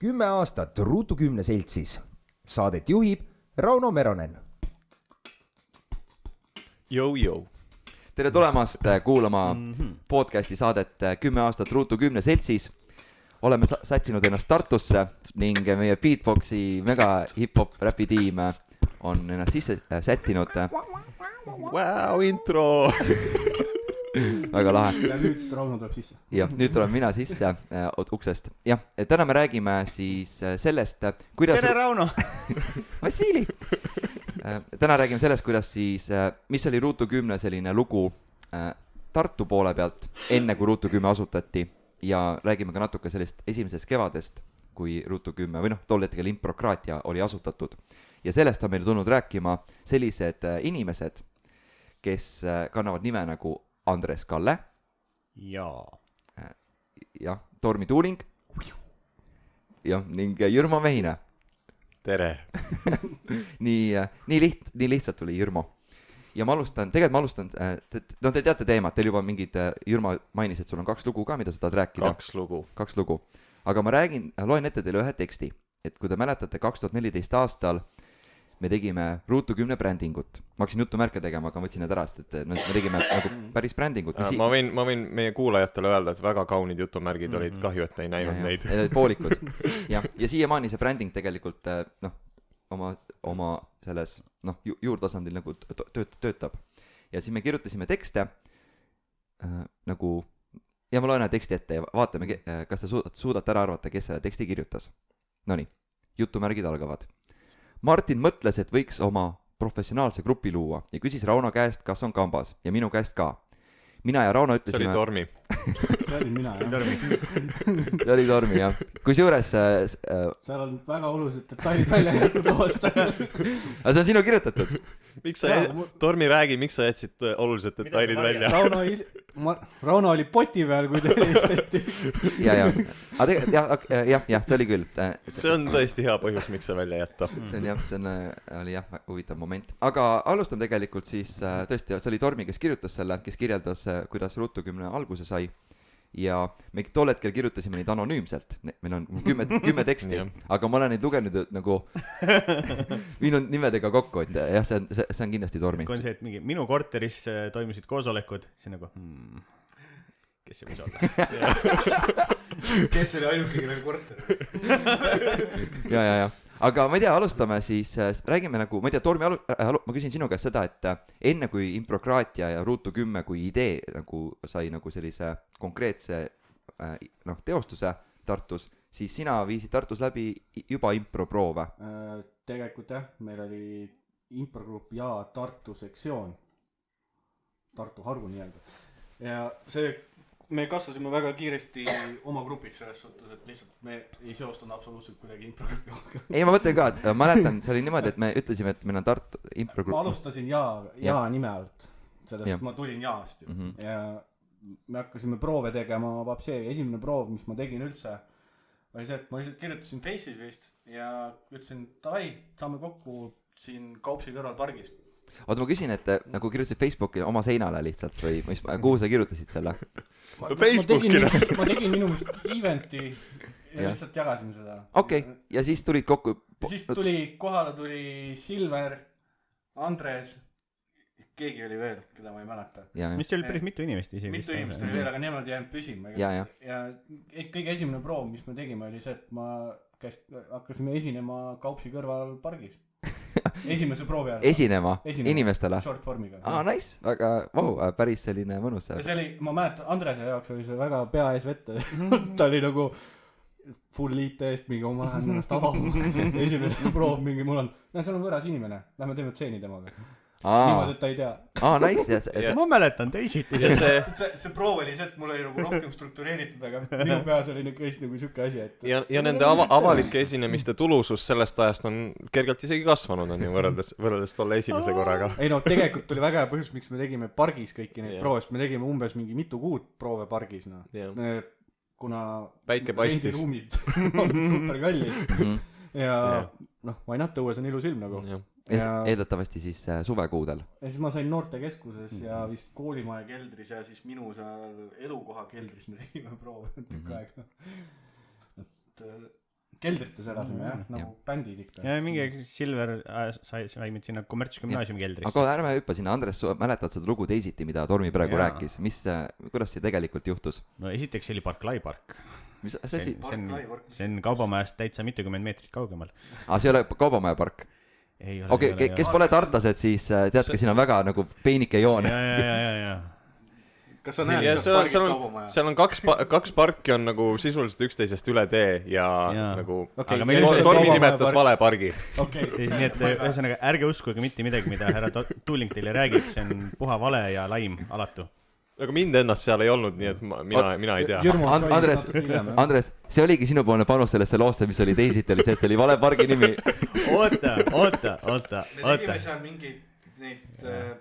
10 aastat Ruutu 10 seltsis. Saadet juhib Rauno Meronen. Jou. Tere tulemast kuulama podcasti saadet 10 aastat Ruutu 10 seltsis. Oleme sätsinud ennast Tartusse ning meie Beatboxi mega hip-hop räpi tiim on ennast sisse sättinud. Wow, intro! Väga lahe. Ja nüüd Rauno tuleb sisse. Ja nüüd tulen mina sisse uksest. Jah, täna me räägime siis sellest, kuidas... Tere, Rauno! Vassili! Täna räägime sellest, kuidas siis, mis oli Ruutu 10 selline lugu Tartu poole pealt, enne kui Ruutu 10 asutati. Ja räägime ka natuke sellest esimesest kevadest, kui Ruutu 10 või tol hetkel Improkraatia oli asutatud. Ja sellest on meil tulnud rääkima sellised inimesed, kes kannavad nime nagu Andres Kalle. Ja Tormi Tuuling. Ja ning Jürmo Mehine. Tere! nii lihtsalt tuli Jürmo. Ja ma alustan, te teate teemat, teil juba mingid, Jürmo mainis, et sul on 2 lugu ka, mida sa tahad rääkida. 2 lugu. Aga ma loen ette teile ühe teksti, et kui te mäletate 2014 aastal, me tegime Ruutu 10 brändingut. Ma hakkasin jutumärke tegema, aga võtsin need ära, et me tegime nagu päris brändingut. Ma võin meie kuulajatele öelda, et väga kaunid jutumärgid olid, kahju, et ei näinud neid. Poolikud. Ja siiamaani see bränding tegelikult oma selles juurtasandil nagu töötab. Ja siis me kirjutasime tekste nagu, ja ma loen teksti ette ja vaatame, kas te suudate ära arvata, kes selle teksti kirjutas. Nonii, jutumärgid algavad. Martin mõtles, et võiks oma professionaalse grupi luua ja küsis Rauno käest, kas on kambas ja minu käest ka. Mina ja Rauno ütlesime... See oli Tormi. See oli mina, jah. See oli Tormi, jah. Kusjuures... seal on väga olulised detailid välja jätud loost. Aga see on sinu kirjutatud. Tormi räägi, miks sa jätsid olulised detailid välja? Rauno oli poti peal, kui te helistati. Ja, see oli küll. See on tõesti hea põhjus, miks see välja jätta. See oli huvitav moment. Aga alustame tegelikult siis, tõesti, see oli Tormi, kes kirjutas selle, kes kirjeldas, kuidas Ruutu 10 alguse sai. Ja me tol hetkel kirjutasime neid anonüümselt. Meil on 10 teksti, aga ma olen neid lugenud nagu viinud nimedega kokku, et jah, see on kindlasti Tormi. Kui on see, et minu korteris toimusid koosolekud, siis nagu, kes see võis olla? Kes oli ainuke, kellel korter? Ja. Aga ma ei tea, alustame siis, räägime nagu, ma ei tea, Tormi, ma küsin sinu käest seda, et enne kui Improkraatia ja Ruutu 10 kui idee nagu sai nagu sellise konkreetse teostuse Tartus, siis sina viisid Tartus läbi juba improproove. Tegelikult jah, meil oli improgrupp ja Tartu sektsioon. Tartu hargu nii-öelda. Ja me kasvasime väga kiiresti oma grupiks selles suhtes, et lihtsalt me ei seostanud absoluutselt kuidagi improgrupi. Ei, ma mõtlen ka, et ma mäletan, see oli niimoodi, et me ütlesime, et meil on Tartu improgrupp. Ma alustasin ja nime alt, sellest ma tulin jaast ju. Ja me hakkasime proove tegema Vapseeri. Esimene proov, mis ma tegin üldse, oli see, et ma lihtsalt kirjutasin Face'is vist ja ütlesin, davai, saame kokku siin Kaupsi kõrval pargis. Oota, ma küsin, et nagu kirjutasid Facebooki oma seinale lihtsalt või kuhu sa kirjutasid selle? Facebookile. Ma tegin minu eventi ja lihtsalt jagasin seda. Okei, ja siis tulid kokku... Ja siis kohale tuli Silver, Andres, keegi oli veel, keda ma ei mäleta. Mis oli päris mitu inimest isegi? Mitu inimest oli veel, aga nemad jäänud püsima. Ja kõige esimene proov, mis me tegime, oli see, et hakkasime esinema Kaupsi kõrval pargis. Esimese proovi ajal. Esinema inimestele? Short formiga. Nice, väga, päris selline mõnus. Ja see oli, ma mäletan, Andrese jaoks oli see väga pea ees vette. Ta oli nagu full liite eest mingi oma lähen ennast avama. Esimene proov mingi mul on, seal on võõras inimene, lähme teeme tseeni temaga. Niimoodi, et ta ei tea. Nice. Ma mäletan teisiti. See proov oli see, et mul oli nagu rohkem struktureeritud, aga minu peas oli kõist nagu süke asi, et... Ja nende avalike esinemiste tulusus sellest ajast on kergelt isegi kasvanud, on ju võrreldes tolle esimese korraga. Ei tegelikult tuli väga hea põhjus, miks me tegime pargis kõiki neid proove, me tegime umbes mingi mitu kuud proove pargis, kuna päike paistis. Rendiruumid on super kallid ja why not, õues on ilus ilm nagu. Eeldatavasti siis suvekuudel. Ja siis ma sain noortekeskuses ja vist koolimaja keldris ja siis minu seal elukoha keldris me tegime proove tükk aega. keldrites elasime jah, nagu bändid ikka. ja mingi Silver saime sinna kommertsgümnaasiumi keldrisse. aga ärme hüppa sinna, Andres, mäletad seda lugu teisiti, mida Tormi praegu rääkis, kuidas see tegelikult juhtus? no esiteks see oli Barclay park. Mis see asi? See on kaubamajast täitsa mitukümmend meetrit kaugemal. See ei ole kaubamaja park? Okei, kes pole tartlased, siis teadke, siin on väga nagu peenike joon. ja kas sa näed, kas pargis kaubamaja? Seal on kaks parki on nagu sisuliselt üksteisest üle tee ja nagu Tormi nimetas vale pargi. Nii et ühesõnaga ärge uskuge mitte midagi, mida härra Tuuling teile räägib, see on puha vale ja laim alatu. Aga mind ennast seal ei olnud, nii et mina ei tea. Andres, see oligi sinupoolne panus sellesse loosse, mis oli teisiti, oli see, et see oli vale pargi nimi. Oota. Me tegime seal mingeid neid,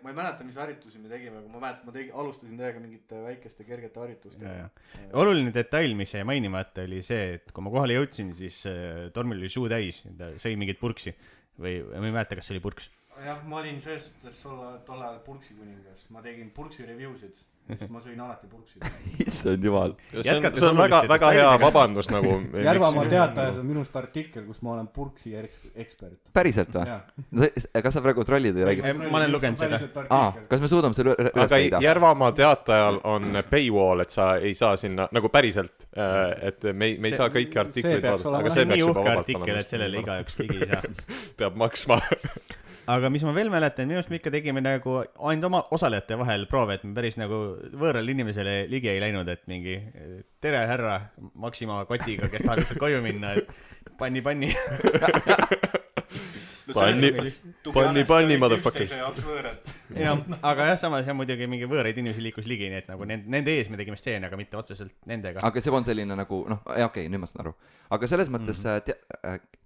ma ei mäleta, mis harjutusi me tegime, aga ma alustasin täiega mingite väikeste kergete harjutustega. Oluline detail, mis jäi mainimata, oli see, et kui ma kohale jõudsin, siis Tormil oli suu täis, ta sõi mingit purksi või ma ei mäleta, kas see oli purks. Jah, ma olin selles suhtes tolle purksi kuningas, ma tegin purksi reviewsid, siis ma sõin alati purksid. Issand jumal. See on väga hea vabandus nagu. Järvamaa Teatajas on minust artikkel, kus ma olen purksi ekspert. Päriselt või? Kas sa praegu trollid või räägid? Ma olen lugenud seda. Kas me suudame selle üles leida? Aga Järvamaa Teatajal on paywall, et sa ei saa sinna nagu päriselt, et me ei saa kõiki artikleid vaadata. Aga see peaks juba vabalt olema. Et sellele igaüks ligi ei saa. Peab maksma. Aga mis ma veel mäletan, minust me ikka tegime nagu ainult oma osalejate vahel proove, et me päris nagu võõral inimesele ligi ei läinud, et mingi tere härra Maxima kotiga, kes tahab lihtsalt koju minna, et panni. Panni, motherfuckers. jah, aga jah, samas jah, muidugi mingi võõraid inimesi liikus ligi, nii et nagu nende ees me tegime stseene, aga mitte otseselt nendega. Aga see on selline nagu, okei, nüüd ma saan aru. Aga selles mõttes,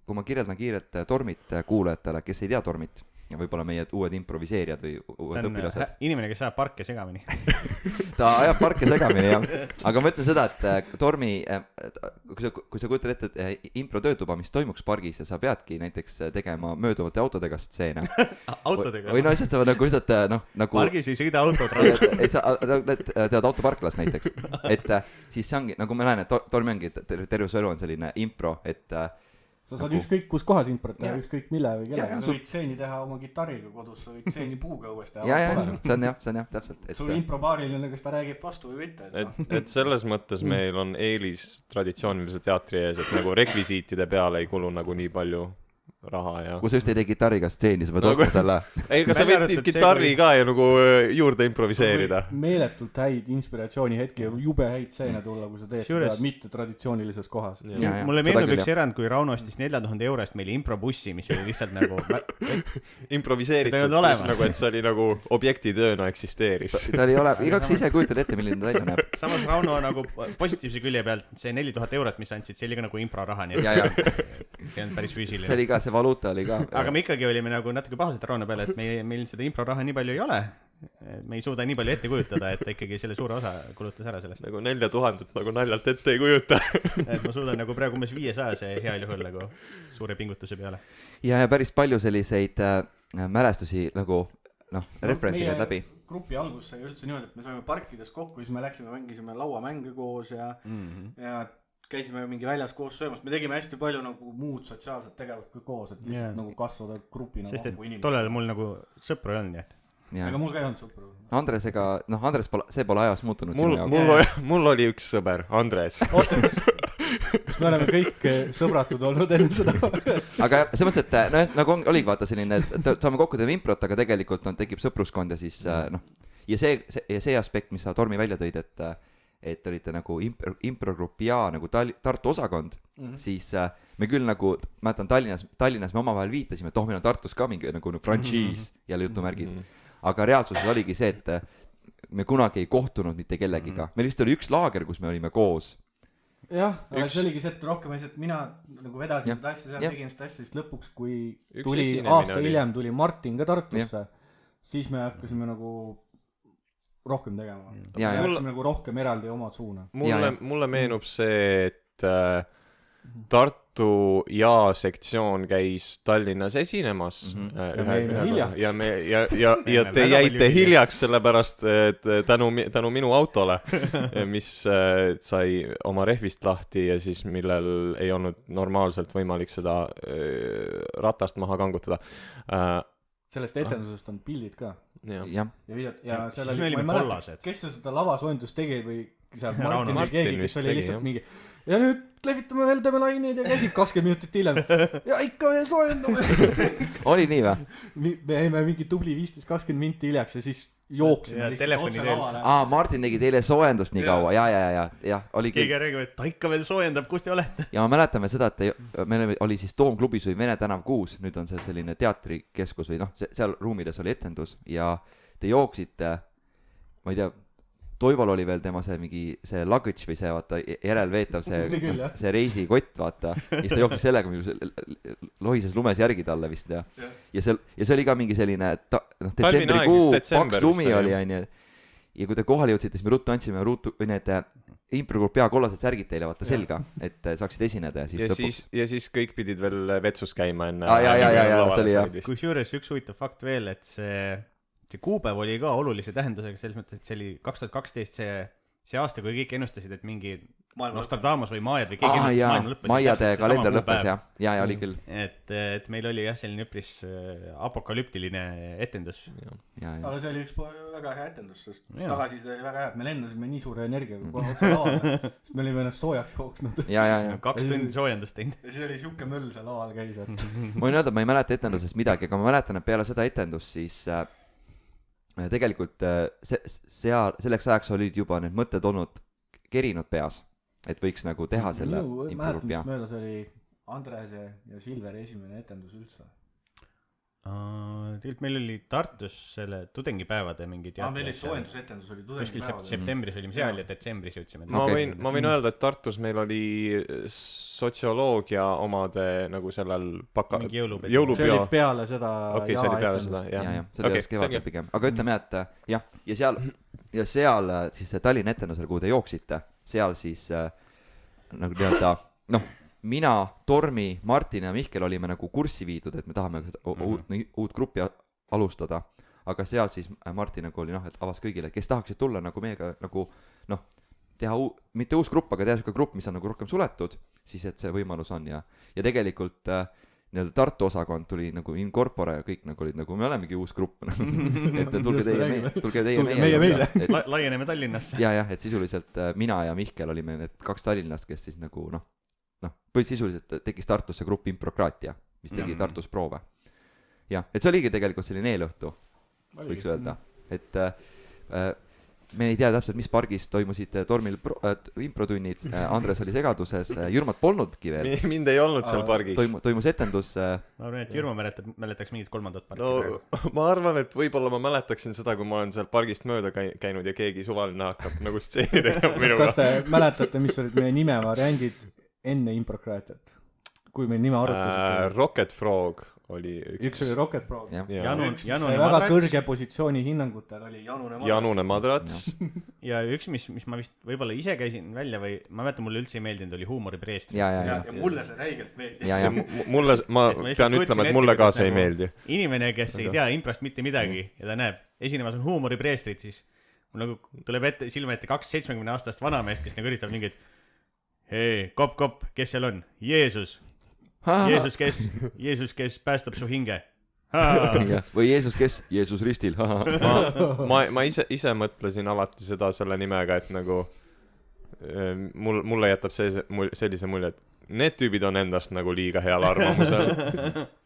kui ma kirjeldan kiirelt Tormit kuulajatele, kes ei tea Tormit, ja võib-olla meie uued improviseerijad või uued õpilased. Inimene, kes ajab parke segamini. Ta ajab parke segamini, jah. Aga ma ütlen seda, et Tormi, kui sa kujutad ette, et impro töötuba, mis toimuks pargis ja sa peadki näiteks tegema mööduvate autodega stseene. Autodega? Või lihtsalt sa nagu lihtsalt, nagu... Pargis ei sõida autod. Tead autoparklas näiteks. Et siis see ongi, nagu ma näen, et Tormi ongi, terve su elu on selline impro, et sa saad ükskõik kus kohas improt teha, ükskõik mille või kellega. Sa võid tseeni teha oma gitarriga kodus, sa võid tseeni puuga õues teha. see on jah, täpselt. Sul improbaariline, kas ta räägib vastu või mitte. Et selles mõttes meil on eelis traditsioonilise teatri ees, et nagu rekvisiitide peale ei kulu nagu nii palju raha ja... Kui sa just ei tee gitarriga stseeni, sa pead ostma selle... Ei, kas sa võtid gitarri ka ja nagu juurde improviseerida? Meeletult häid inspiratsiooni hetki ja jube häid stseene tulla, kui sa teed seda mitte traditsioonilises kohas. Mulle meenub üks erand, kui Rauno ostis 4000 eurost meile improbussi, mis oli lihtsalt nagu... Improviseeritud, nagu et see oli nagu objektitööna eksisteeris. Ta oli igaks ise kujutad ette, milline ta välja näeb. Samas Rauno nagu positiivse külje pealt, see 4000 eurot, mis andsid, see oli ka nagu improraha, nii see on päris füüsiline. See oli ka, see valuuta oli ka. Aga me ikkagi olime nagu natuke pahased Rauno peale, et meil seda improraha nii palju ei ole. Me ei suuda nii palju ette kujutada, et ikkagi selle suure osa kulutas ära sellest. Nagu 4000 nagu naljalt ette ei kujuta. Et ma suudan nagu praegu umbes 500 heal juhul nagu suure pingutuse peale. Ja päris palju selliseid mälestusi nagu referentsiga läbi. Grupi algus sai üldse niimoodi, et me saime parkides kokku, siis me läksime, mängisime lauamänge koos ja käisime mingi väljas koos söömas. Me tegime hästi palju nagu muud sotsiaalset tegevust kui koos, et lihtsalt nagu kasvada grupina kokku inimesed. Tollel mul nagu sõpru ei olnud, nii et. Aga mul ka ei olnud sõpru. Andresega, Andres see pole ajas muutunud. Mul oli üks sõber, Andres. Oota, kas me oleme kõik sõbratud olnud enne seda? Aga see mõttes, et nagu oligi vaata selline, et saame kokku teeme improt, aga tegelikult tekib sõpruskond ja siis ja see aspekt, mis sa Tormi välja tõid, et olite nagu improgrupi ja nagu Tartu osakond, siis me küll nagu, mäletan Tallinnas me omavahel viitasime, et meil on Tartus ka mingi nagu franchise jälle jutumärgid, aga reaalsuses oligi see, et me kunagi ei kohtunud mitte kellegiga. Meil vist oli üks laager, kus me olime koos. Jah, aga see oligi see, et rohkem ei see, et mina nagu vedasin seda asja, tegin seda asja, siis lõpuks, kui tuli aasta hiljem tuli Martin ka Tartusse, siis me hakkasime nagu rohkem tegema. Me hakkasime nagu rohkem eraldi omad suuna. Mulle meenub see, et Tartu ja-sektsioon käis Tallinnas esinemas ja te jäite hiljaks sellepärast, et tänu minu autole, mis sai oma rehvist lahti ja siis millel ei olnud normaalselt võimalik seda ratast maha kangutada. Sellest etendusest on pildid ka. jah. Ja seal oli, ma ei mäleta, kes seda lavasoendust tegi või seal Martin või keegi, kes oli lihtsalt mingi ja nüüd lehvitame veel, teeme laineid ja käsid 20 minutit hiljem ja ikka veel soojendame. Oli nii või? Me jäime mingi tubli 15-20 minti hiljaks ja siis jooksime lihtsalt otse lavale. Martin tegi teile soojendust nii kaua, ja oli keegi räägib, et ta ikka veel soojendab, kus te olete? Ja ma mäletame seda, et meil oli siis Toomklubis või Vene tänav 6, nüüd on see selline teatrikeskus või seal ruumides oli etendus ja te jooksite, ma ei tea, Toival oli veel tema see luggage või see, vaata, järelveetav see reisikott, vaata. Ja siis ta jooksis sellega, lohises lumes järgi talle vist, ja see oli ka mingi selline, detsembrikuu, paks lumi oli, ja kui te kohale jõudsite, siis me ruttu andsime need improgrupp peakollased särgid teile, vaata, selga, et saaksid esineda ja siis kõik pidid veel vetsus käima enne. Kusjuures üks huvitav fakt veel, et see kuupäev oli ka olulise tähendusega selles mõttes, et see oli 2012 see aasta, kui kõik ennustasid, et mingi Nostradamus või Maajad või keegi ennustas maailma lõppes. Maiade kalender lõppes, ja oli küll. Et meil oli selline üpris apokalüptiline etendus. Aga see oli üks väga hea etendus, sest tagasi see oli väga hea, et me lendasime nii suure energiaga kohe otse lavale, sest me olime ennast soojaks jooksnud. 2 tundi soojendust teinud. Ja siis oli siuke möll seal laval käis. Ma võin öelda, ma ei mäleta etendusest midagi, aga ma mäletan, et peale seda etendust siis tegelikult selleks ajaks olid juba need mõtted olnud kerinud peas, et võiks nagu teha selle improgrupi. Möödas oli Andrese ja Silveri esimene etendus üldse. Tegelikult meil oli Tartus selle tudengipäevade mingi teatri. Meil oli soendusetendus oli tudengipäevade. Septembris olime seal ja detsembris jõudsime. Ma võin öelda, et Tartus meil oli sotsioloogia omade nagu sellel jõulupeo. See oli peale seda. Okei, see oli peale seda, jah. See oli kevadel pigem. Aga ütleme, et jah, ja seal siis Tallinna etendusel, kuhu te jooksite, seal siis nagu teada, mina, Tormi, Martin ja Mihkel olime nagu kurssi viidud, et me tahame uut gruppi alustada, aga seal siis Martin nagu oli, et avas kõigile, kes tahaksid tulla nagu meiega nagu, teha mitte uus grupp, aga teha selline grupp, mis on nagu rohkem suletud, siis et see võimalus on ja tegelikult Tartu osakond tuli nagu in corpore ja kõik nagu olid nagu, me olemegi uus grupp, et tulge teie meile. Laieneme Tallinnasse. Ja, et sisuliselt mina ja Mihkel olime need 2 Tallinnast, kes siis nagu, sisuliselt tekkis Tartusse grupp Improkraatia, mis tegi Tartus proove. Ja, et see oligi tegelikult selline eelõhtu, võiks öelda. Et me ei tea täpselt, mis pargis toimusid Tormil improtunnid, Andres oli segaduses, Jürmat polnudki veel. Mind ei olnud seal pargis. Toimus etendus. Ma arvan, et Jürma mäletaks mingit 3. parki. Ma arvan, et võib-olla ma mäletaksin seda, kui ma olen seal pargist mööda käinud ja keegi suvaline hakkab nagu stseeni tegema minuga. Kas te mäletate, mis olid meie nimevariandid enne Improkraatiat? Kui meil nime arutasite? Rocket Frog oli üks oli Rocket Frog. Janune väga kõrge positsiooni hinnangutel oli Janune Madrats. Ja üks, mis ma vist võib-olla ise käisin välja või ma mäletan, mulle üldse ei meeldinud, oli huumoripreestri. Ja mulle see räigelt meeldis. Ma pean ütlema, et mulle ka see ei meeldi. Inimene, kes ei tea imprast mitte midagi ja ta näeb, esinemas on huumoripreestrid, siis mul nagu tuleb silma ette 2 70-aastast vanameest, kes nagu üritab mingid kopp, kes seal on? Jeesus, kes päästab su hinge. Või Jeesus, kes? Jeesus ristil. ma ise mõtlesin alati seda selle nimega, et nagu mulle jätab sellise mulje, et need tüübid on endast nagu liiga heal arvamusel.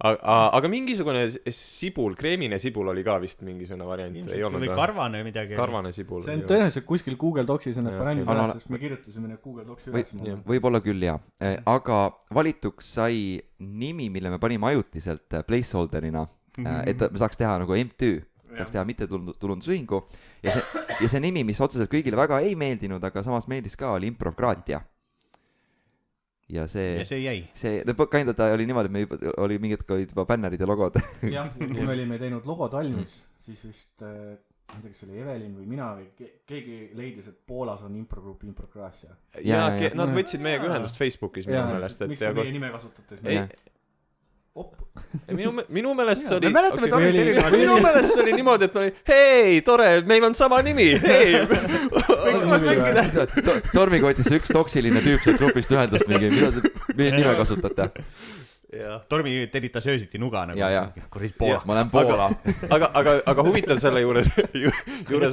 Aga mingisugune sibul, kreemine sibul oli ka vist mingisugune variant. Või karvane midagi. Karvane sibul. See on tõenäoliselt kuskil Google Docsis on need variandid üles, sest me kirjutasime need Google Docsi üles. Võib-olla küll, jah. Aga valituks sai nimi, mille me panime ajutiselt placeholderina, et me saaks teha nagu MTÜ, saaks teha mittetulundusühingu. Ja see nimi, mis otseselt kõigile väga ei meeldinud, aga samas meeldis ka, oli Improkraatia. Ja see jäi. Kinda ta oli niimoodi, et me oli mingid ka juba bännerid ja logod. Jah, kui me olime teinud logod valmis, siis vist ma ei tea, kas see oli Evelin või mina või keegi leidis, et Poolas on improgrupp Improkrasia. Nad võtsid meiega ühendust Facebookis minu meelest. Miks te meie nime kasutate? Minu meelest see oli minu meelest see oli niimoodi, et hei, tore, meil on sama nimi, hei. Tormikotis üks toksiline tüüp seal grupist ühendust mingi, mida nime kasutate? Tormi teritas öösiti nuga nagu. Ma olen Poola. Aga huvitav selle juures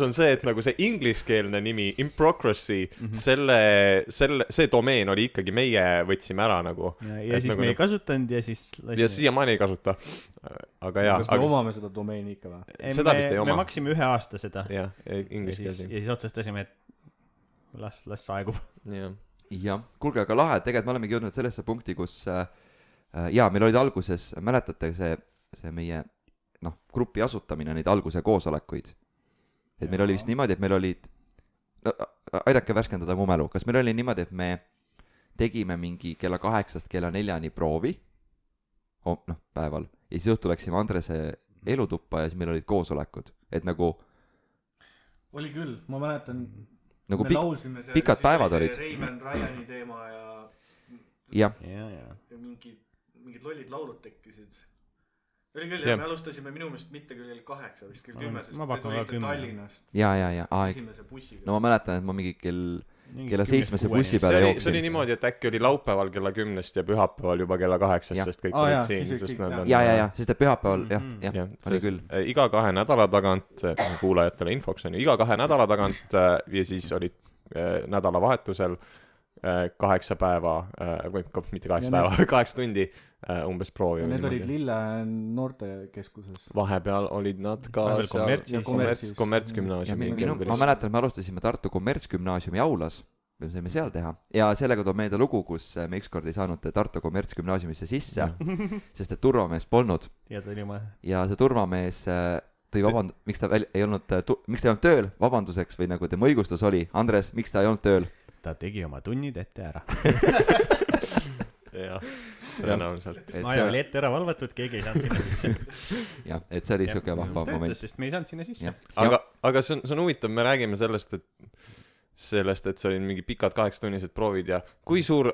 on see, et nagu see ingliskeelne nimi Improcracy, see domeen oli ikkagi meie võtsime ära nagu. Ja siis me ei kasutanud ja siis ja siiamaani ei kasuta. Aga jaa. Kas me omame seda domeeni ikka või? Seda vist ei oma. Me maksime 1 aasta seda. Ja ingliskeeldi. Ja siis otsustasime, et las aegub. Ja, kuulge, aga lahe, tegelikult me olemegi jõudnud sellesse punkti, kus meil olid alguses, mäletate see meie gruppi asutamine, neid alguse koosolekuid. Et meil oli vist niimoodi, et meil olid, aidake värskendada mu mälu, kas meil oli niimoodi, et me tegime mingi kella 8 kella 4 proovi, päeval, ja siis õhtu läksime Andrese elutuppa ja siis meil olid koosolekud, et nagu oli küll, ma mäletan nagu pikad päevad olid. Raymond Ryani teema ja mingid lollid laulud tekkisid. Oli küll, me alustasime minu meelest mitte küll 8, vist küll 10, sest te tulite Tallinnast. Ja. Esimese bussiga. No ma mäletan, et ma mingi kella 7 bussi peale jooksin. See oli niimoodi, et äkki oli laupäeval kella 10 ja pühapäeval juba kella 8, sest kõik olid siin. Sest pühapäeval, jah, oli küll. Iga 2 nädala tagant, kuulajatele infoks on ju, iga 2 nädala tagant ja siis olid nädalavahetusel 8 päeva, või mitte 8 päeva, 8 tundi umbes proovi. Need olid Lille noortekeskuses. Vahepeal olid nad ka kommertsgümnaasiumi. Ma mäletan, me alustasime Tartu kommertsgümnaasiumi aulas, me saime seal teha. Ja sellega toob meelde lugu, kus me ükskord ei saanud Tartu kommertsgümnaasiumisse sisse, sest et turvamees polnud. Ja see turvamees tõi miks ta ei olnud tööl, vabanduseks või nagu tema õigustus oli. Andres, miks ta ei olnud tööl? Ta tegi oma tunnid ette ära. Jah, tõenäoliselt. Maja oli ette ära valvatud, keegi ei saanud sinna sisse. Jah, et see oli siuke vahva moment. Sest me ei saanud sinna sisse. Aga see on huvitav, me räägime sellest, et see oli mingi pikad 8-tunnised proovid ja kui suure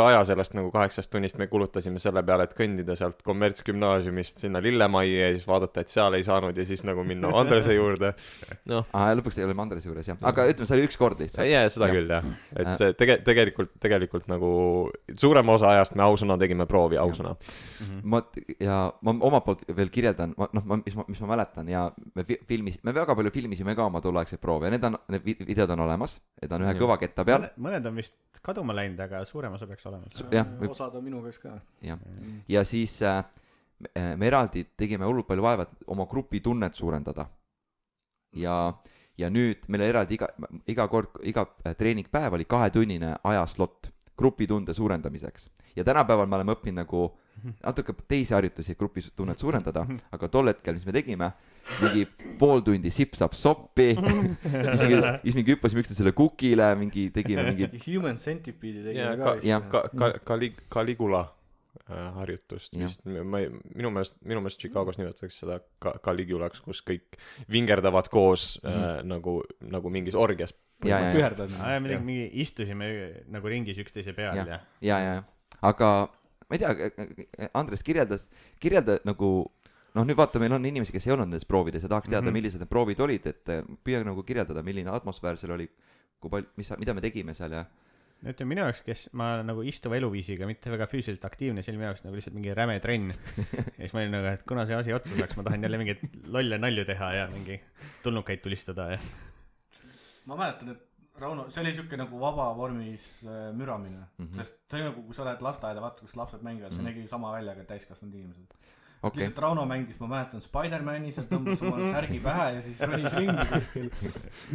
aja sellest nagu 8 tunnist me kulutasime selle peale, et kõndida sealt kommertsgümnaasiumist sinna Lillemai ja siis vaadata, et seal ei saanud ja siis nagu minna Andrese juurde. Lõpuks ei ole Andrese juures, jah. Aga ütleme, see oli üks kord lihtsalt. Jaa, seda küll, jah. Et see tegelikult nagu suurema osa ajast me ausõna tegime proovi, ausõna. Ja ma omalt poolt veel kirjeldan, mis ma mäletan ja me väga palju filmisime ka oma tolleaegseid proove ja need videod on olemas, et on ühe kõva ketta peal. Mõned on vist kaduma läinud, aga suurem osa peaks olemas. Osad on minu käes ka. Ja siis me eraldi tegime hullult palju vaeva, et oma grupi tunnet suurendada. Ja nüüd meil eraldi iga treeningpäev oli 2-tunnine ajaslott grupitunde suurendamiseks. Ja tänapäeval me oleme õppinud nagu natuke teisi harjutusi grupi tunnet suurendada, aga tol hetkel, mis me tegime, mingi pool tundi sipsab soppi, siis mingi hüppasime üksteise selle kukile, tegime mingi Human Centipede'i tegime ka. Caligula harjutust vist. Minu meelest Chicagos nimetatakse seda Caligulaks, kus kõik vingerdavad koos nagu mingis orgias. Mingi istusime nagu ringis üksteise peal. Ja. Aga ma ei tea, Andres kirjelda nagu, nüüd vaata, meil on inimesi, kes ei olnud nendes proovides ja tahaks teada, millised need proovid olid, et püüa nagu kirjeldada, milline atmosfäär seal oli, mida me tegime seal ja ütleme minu jaoks, kes ma nagu istuva eluviisiga, mitte väga füüsiliselt aktiivne, see oli minu jaoks nagu lihtsalt mingi räme trenn. Ja siis ma olin nagu, et kuna see asi otsa saaks, ma tahan jälle mingit lolle nalju teha ja mingi tulnukaid tulistada ja ma mäletan, et Rauno, see oli siuke nagu vaba vormis müramine, sest see nagu, kui sa lähed lasteaeda, vaata, kus lapsed mängivad, see nägi sama välja ka täiskasvanud inimesed. Lihtsalt Rauno mängis, ma mäletan Spider-Mani, seal tõmbas oma särgi pähe ja siis ronis ringi kuskil.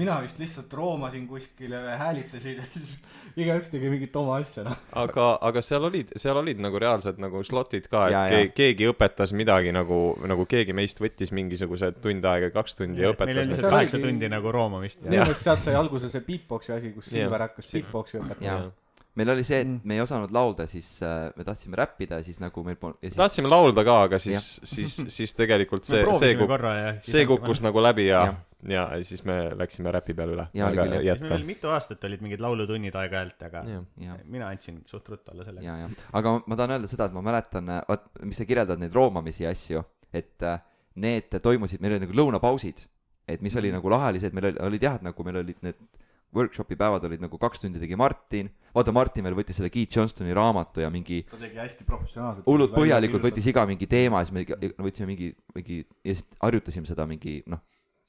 Mina vist lihtsalt roomasin kuskil ja häälitsesin ja siis igaüks tegi mingit oma asja. Aga seal olid nagu reaalsed nagu slotid ka, et keegi õpetas midagi nagu keegi meist võttis mingisuguse tund aega, 2 tundi ja õpetas. Meil oli lihtsalt 8 tundi nagu roomamist. Minu meelest sealt sai alguse see beatboxi asi, kus Silver hakkas beatboxi õpetama. meil oli see, et me ei osanud laulda, siis me tahtsime räppida ja siis nagu meil tahtsime laulda ka, aga siis tegelikult see kukkus nagu läbi ja siis me läksime räpi peale üle. Meil mitu aastat olid mingid laulutunnid aeg-ajalt, aga mina andsin suht ruttu alla selle. Aga ma tahan öelda seda, et ma mäletan, mis sa kirjeldad neid roomamisi ja asju, et need toimusid, meil olid nagu lõunapausid, et mis oli nagu lahe oli see, et meil oli tead, nagu meil olid need workshopi päevad olid nagu 2 tundi tegi Martin, vaata Martin veel võttis selle Keith Johnstoni raamatu ja mingi ta tegi hästi professionaalselt hullult põhjalikult võttis iga mingi teema ja siis me võtsime mingi ja siis harjutasime seda mingi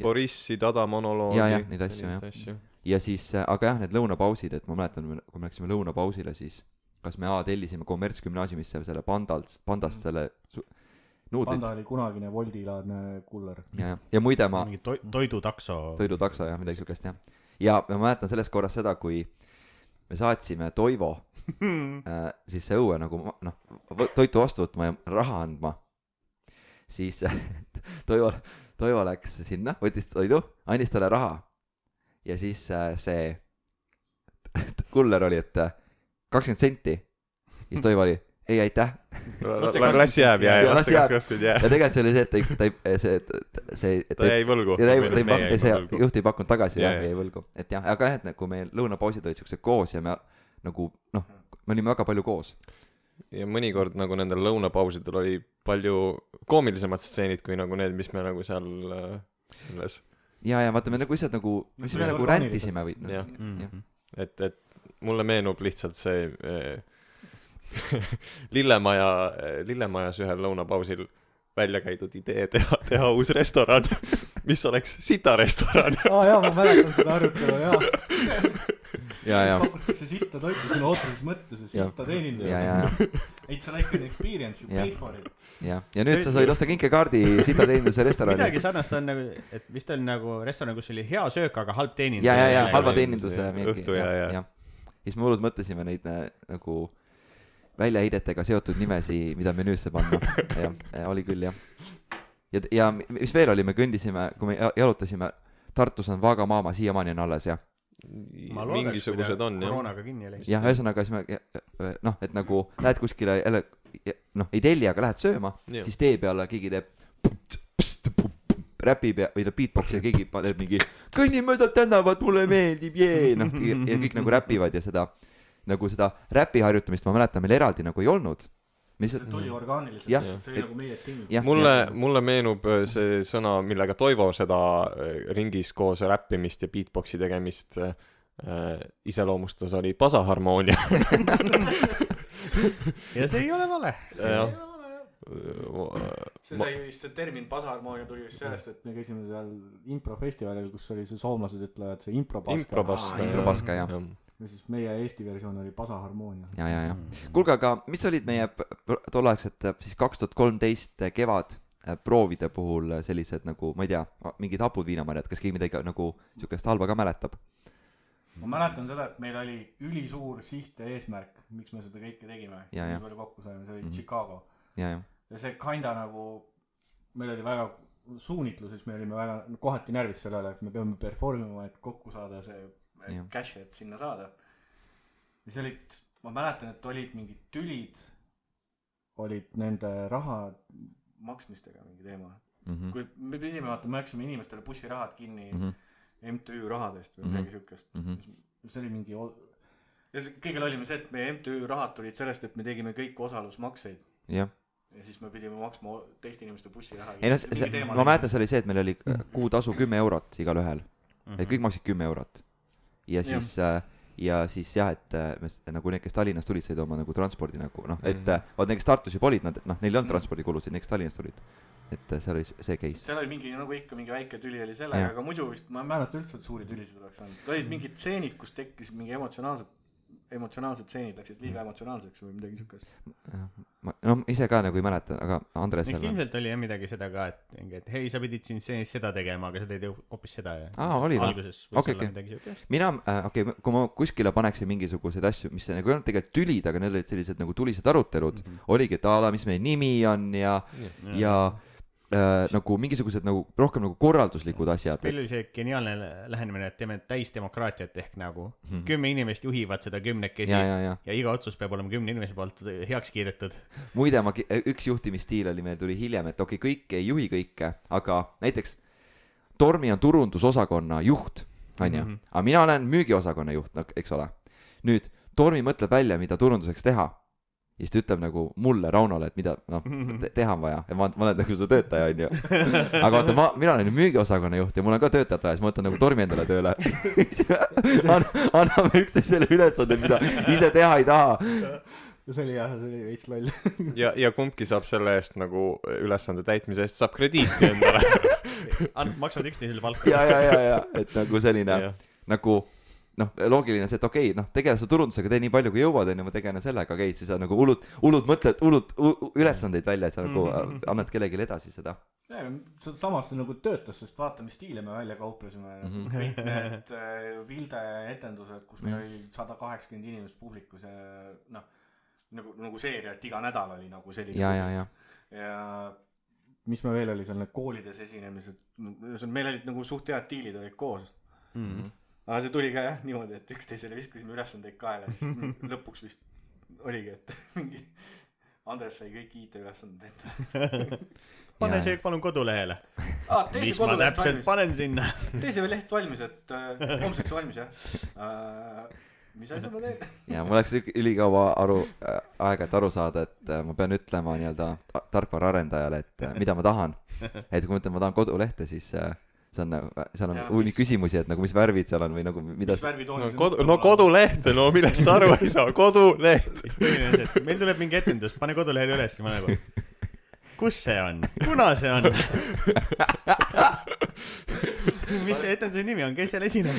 Borissi Dada monoloogi ja neid asju ja siis, aga jah, need lõunapausid, et ma mäletan, kui me läksime lõunapausile, siis kas me tellisime kommertsgümnaasiumisse selle pandast selle nuudlid. Panda oli kunagine Woldi-laadne kuller. Ja muide ma mingi toidutakso ja midagi sukest ja ma mäletan sellest korras seda, kui me saatsime Toivo siis see õue nagu toitu vastu võtma ja raha andma, siis Toivo läks sinna, võttis toidu, andis talle raha ja siis see kuller oli, et 20 senti ja siis Toivo oli ei, aitäh. Las jääb ja tegelikult see oli see, et ta jäi võlgu. See juht ei pakkunud tagasi ja jäi võlgu. Et jah, aga jah, kui meil lõunapausid olid siuksed koos ja me nagu, me olime väga palju koos. Ja mõnikord nagu nendel lõunapausidel oli palju koomilisemad stseenid kui nagu need, mis me nagu seal selles. Ja vaata, me nagu lihtsalt nagu, mis me nagu räntisime või. Et mulle meenub lihtsalt see Lillemajas ühel lõunapausil välja käidud idee teha uus restoran, mis oleks sita restoran. Jaa, ma mäletan seda arutelu, jaa. Pakutakse sitta toitu sinu otseses mõttes, sitta teenindus. It's like an experience, you pay for it. Ja nüüd sa said osta kinkekaardi sita teeninduse restorani. Midagi sarnast on nagu, et vist oli nagu restoran, kus oli hea söök, aga halb teenindus. Ja, halba teeninduse õhtu, ja. Siis me hullult mõtlesime neid nagu väljaheidetega seotud nimesi, mida menüüsse panna. Oli küll, jah. Ja mis veel oli, me kõndisime, kui me jalutasime, Tartus on Vaga Maama, siiamaani on alles, jah. Mingisugused on, jah. Koroonaga kinni oli. Jah, ühesõnaga, et nagu lähed kuskile, ei telli, aga lähed sööma, siis tee peale keegi teeb räpib või beatbox ja keegi paneb mingi kõnni mööda tänavat, mulle meeldib, ja kõik nagu räpivad ja seda nagu seda räpi harjutamist ma mäletan, meil eraldi nagu ei olnud. See tuli orgaaniliselt, see oli nagu meie ting. Mulle meenub see sõna, millega Toivo seda ringis koos räppimist ja beatboxi tegemist iseloomustas, oli pasaharmoonia. Ja see ei ole vale. See sai vist, see termin pasaharmoonia tuli vist sellest, et me käisime seal improfestivalil, kus oli see soomlased ütlevad see impropaska, jah. Ja siis meie Eesti versioon oli pasaharmoonia. Ja. Kuulge, aga mis olid meie tolleaegset siis 2013 kevad proovide puhul sellised nagu, ma ei tea, mingid hapud viinamarjad, kas keegi midagi nagu niisugust halba ka mäletab? Ma mäletan seda, et meil oli ülisuur siht ja eesmärk, miks me seda kõike tegime. Nii palju kokku saime, see oli Chicago. Ja see kinda nagu, meil oli väga suunitluses, me olime väga kohati närvis sellele, et me peame performima, et kokku saada see cash, et sinna saada. Ja see olid, ma mäletan, et olid mingid tülid, olid nende raha maksmistega mingi teema. Kui me pidime vaata, me läksime inimestele bussirahad kinni MTÜ rahadest või midagi sükest. See oli mingi ja kõigil olime see, et meie MTÜ rahad tulid sellest, et me tegime kõik osalusmakseid. Ja siis me pidime maksma teiste inimeste bussiraha. Ma mäletan, see oli see, et meil oli kuutasu 10 eurot igal ühel. Kõik maksid 10 eurot. Ja siis jah, et nagu need, kes Tallinnas tulid, said oma nagu transpordi nagu, et vaat need, kes Tartus juba olid, neil on transpordikulusid, need, kes Tallinnas tulid. Et see oli see case. Seal oli mingi, nagu ikka mingi väike tüli oli selle, aga muidu vist, ma mäletan üldse, et suuri tülisid oleks olnud. Olid mingid tseenid, kus tekkis mingi emotsionaalsed tseenid, läksid liiga emotsionaalseks või midagi sükest. Ise ka nagu ei mäleta, aga Andres ilmselt oli midagi seda ka, et hei, sa pidid siin tseenis seda tegema, aga sa teed ju hoopis seda ja oli alguses võiks olla midagi sükest. Mina, kui ma kuskile paneksin mingisuguseid asju, mis nagu ei olnud tegelikult tülid, aga need olid sellised nagu tulised arutelud, oligi, et mis meie nimi on ja nagu mingisugused nagu rohkem nagu korralduslikud asjad. meil oli see geniaalne lähenemine, et teeme täisdemokraatiat ehk nagu 10 inimest juhivad seda 10-kesi ja iga otsus peab olema 10 inimese poolt heaks kiidetud. Muide, üks juhtimisstiil oli, meil tuli hiljem, et okei, kõik ei juhi kõike, aga näiteks Tormi on turundusosakonna juht, on ju, aga mina olen müügiosakonna juht, eks ole. Nüüd Tormi mõtleb välja, mida turunduseks teha. Ja siis ta ütleb nagu mulle, Raunole, et mida teha on vaja. Ja ma olen nagu su töötaja, on ju. Aga vaata, mina olen müügiosakonna juht ja mul on ka töötajad vaja, siis ma võtan nagu Tormi endale tööle. Anname üksteisele ülesande, mida ise teha ei taha. See oli veits loll. ja kumbki saab selle eest nagu ülesande täitmise eest saab krediiti endale. Maksavad üksteisele palka. Ja, et nagu selline, nagu loogiline see, et okei, tegele sa turundusega, tee nii palju kui jõuad, on ju, ma tegelen sellega, okei, siis sa nagu hullud mõtled, hullud ülesandeid välja, et sa nagu annad kellelegi edasi seda. Samas see nagu töötas, sest vaata, mis stiile me välja kauplesime. Kõik need Vilde etendused, kus meil oli 180 inimest publikus ja nagu seeria, et iga nädal oli nagu selline. Ja mis me veel oli seal, need koolides esinemised, meil olid nagu suht head diilid olid koos. Aga see tuli ka jah niimoodi, et üksteisele viskasime ülesandeid kaela, siis lõpuks vist oligi, et mingi Andres sai kõik IT-ülesanded ette. Pane see palun kodulehele. Mis ma täpselt panen sinna? Tee see leht valmis, et homseks valmis, jah. Mis asja ma teen? Ja mul läks ülikaua aega, et aru saada, et ma pean ütlema nii-öelda tarkvara arendajale, et mida ma tahan. Et kui ma ütlen, ma tahan kodulehte, siis seal on uuni küsimusi, et nagu mis värvid seal on või nagu mida... Mis värvid on? Koduleht, millest sa aru ei saa, koduleht. Meil tuleb mingi etendus, pane kodulehele üles ja ma nagu, kus see on? Kuna see on? Mis see etenduse nimi on? Kes seal esineb?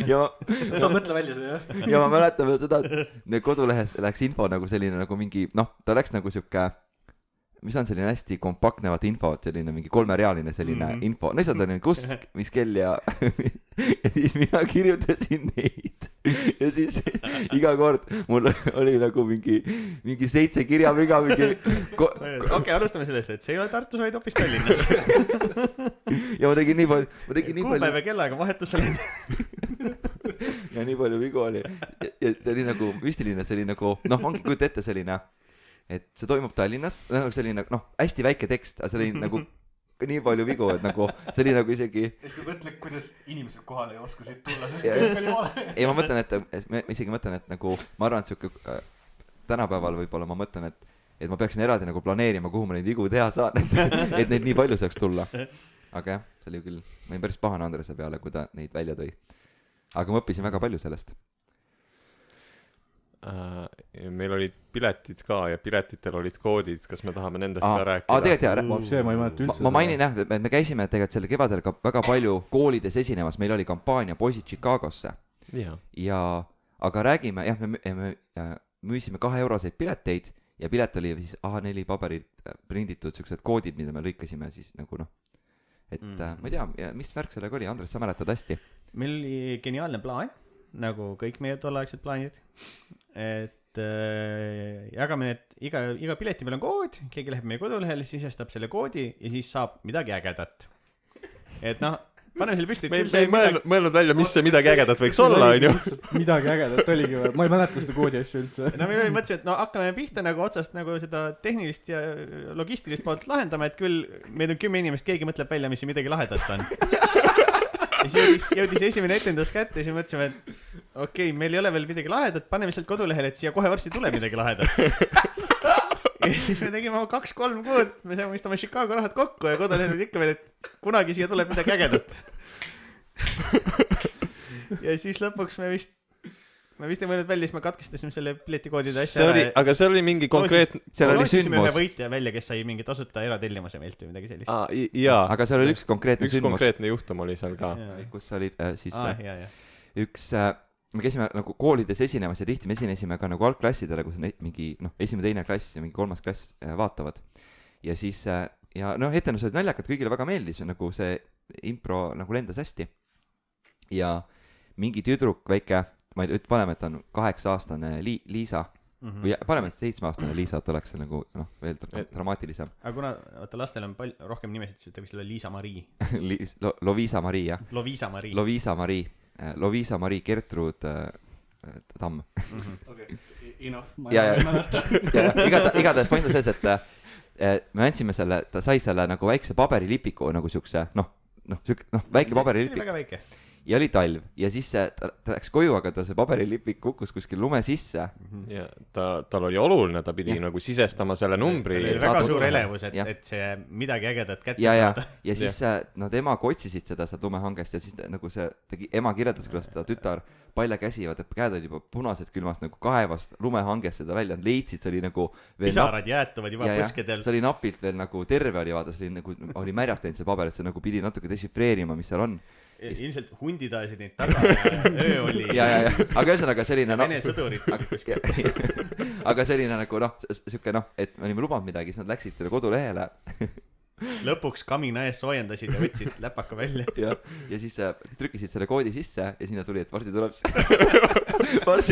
Sa mõtle välja see, jah? Ja ma mäletan veel seda, et kodulehes läks info nagu selline nagu mingi, ta läks nagu siuke mis on selline hästi kompaktnevat info, selline mingi 3-realine selline info. Lihtsalt oli kus, mis kell ja siis mina kirjutasin neid. Ja siis iga kord mul oli nagu mingi 7 kirjaviga mingi... Okei, alustame sellest, et see ei ole Tartus, vaid hoopis Tallinnas. Ja ma tegin nii palju... Kuupäev ja kellaga vahetusel. Ja nii palju vigu oli. Ja see oli nagu müstiline, see oli nagu... ongi kujuta ette selline... et see toimub Tallinnas, selline, hästi väike tekst, aga see oli nagu nii palju vigu, et nagu, see oli nagu isegi... Ja sa mõtled, kuidas inimesed kohale ei oska siit tulla, sest kõik oli vale. Ei, ma mõtlen, et nagu, ma arvan, et siuke tänapäeval võib-olla ma mõtlen, et ma peaksin eraldi nagu planeerima, kuhu ma neid vigu teha saan, et neid nii palju saaks tulla. Aga jah, see oli küll, ma olin päris pahane Andrese peale, kui ta neid välja tõi. Aga ma õppisin väga palju sellest. Meil olid piletid ka ja piletitel olid koodid, kas me tahame nendest ka rääkida? Tegelikult ma mainin jah, me käisime tegelikult selle kevadel ka väga palju koolides esinemas, meil oli kampaania Poisid Chicagosse aga räägime, jah, me müüsime 2-euroseid pileteid ja pilet oli siis A4 paberil prinditud siuksed koodid, mida me lõikasime siis nagu et ma ei tea, mis värk sellega oli, Andres, sa mäletad hästi? Meil oli geniaalne plaan, nagu kõik meie tolleaegsed plaanid, et jagame need, iga pileti peal on kood, keegi läheb meie kodulehele, sisestab selle koodi ja siis saab midagi ägedat. Et paneme selle püsti. Me ei mõelnud välja, mis see midagi ägedat võiks olla, on ju. Midagi ägedat oligi või? Ma ei mäleta seda koodi asja üldse. Me mõtlesime, et hakkame pihta nagu otsast nagu seda tehnilist ja logistilist poolt lahendama, et küll meid on 10 inimest, keegi mõtleb välja, mis midagi lahedat on. Ja siis jõudis esimene etendus kätte ja siis mõtlesime, et okei, meil ei ole veel midagi lahedat, paneme lihtsalt kodulehele, et siia kohe varsti tuleb midagi lahedat. Ja siis me tegime 2-3 kuud, me saame istama Chicago rahad kokku ja kodulehel oli ikka veel, et kunagi siia tuleb midagi ägedat. Ja siis lõpuks me vist ei mõelnud välja, siis me katkestasime selle piletikoodide asja ära. Aga see oli mingi konkreetne... Seal oli sündmus. Ühe võitja välja, kes sai mingi tasuta eratellimuse meilt või midagi sellist. Aga seal oli üks konkreetne sündmus. Üks konkreetne juhtum oli seal ka. Kus oli siis üks... Me käisime nagu koolides esinemas ja tihti me esinesime ka nagu algklassidele, kus mingi esimene-teine klass ja mingi 3. klass vaatavad. Ja siis... Ja etendused naljakad, kõigile väga meeldis, nagu see impro nagu lendas hästi. Ja mingi tüdruk väike... Ma ei paneme, et on 8-aastane Liisa, või paneme 7-aastane Liisa, et oleks see nagu veel dramaatilisem. Aga kuna lastel on rohkem nimesid, siis võiks olla Liisa-Marii. Loviisa-Marii, jah. Loviisa-Marii. Loviisa-Marii Gertrud Tamm. Okei, enough, ma ei mäleta. Igatahes point on selles, et me andsime selle, ta sai selle nagu väikse paberilipiku nagu siukse, väike paberilipiku. Väga väike. Ja oli talv ja siis ta läks koju, aga ta see paberilipik kukkus kuskil lume sisse. Ja tal oli oluline, ta pidi nagu sisestama selle numbri. Tal oli väga suur elevus, et see midagi ägedat kätte saada. Ja siis nad emaga otsisid seda lumehangest ja siis nagu see ema kirjeldas, kuidas ta tütar palja käsi, vaata käed olid juba punased külmast nagu kaevast lumehangest seda välja, leidsid, see oli nagu pisarad jäätuvad juba põskedel. See oli napilt veel nagu terve oli, vaata, see oli nagu oli märjaks teinud see paber, et see nagu pidi natuke desifreerima, mis seal on. Ilmselt hundid ajasid neid taga ja öö oli aga ühesõnaga selline Vene sõdurid aga selline nagu siuke et me olime lubanud midagi, siis nad läksid selle kodulehele lõpuks kamina ees soojendasid ja võtsid läpaka välja ja siis trükkisid selle koodi sisse ja sinna tuli, et varsti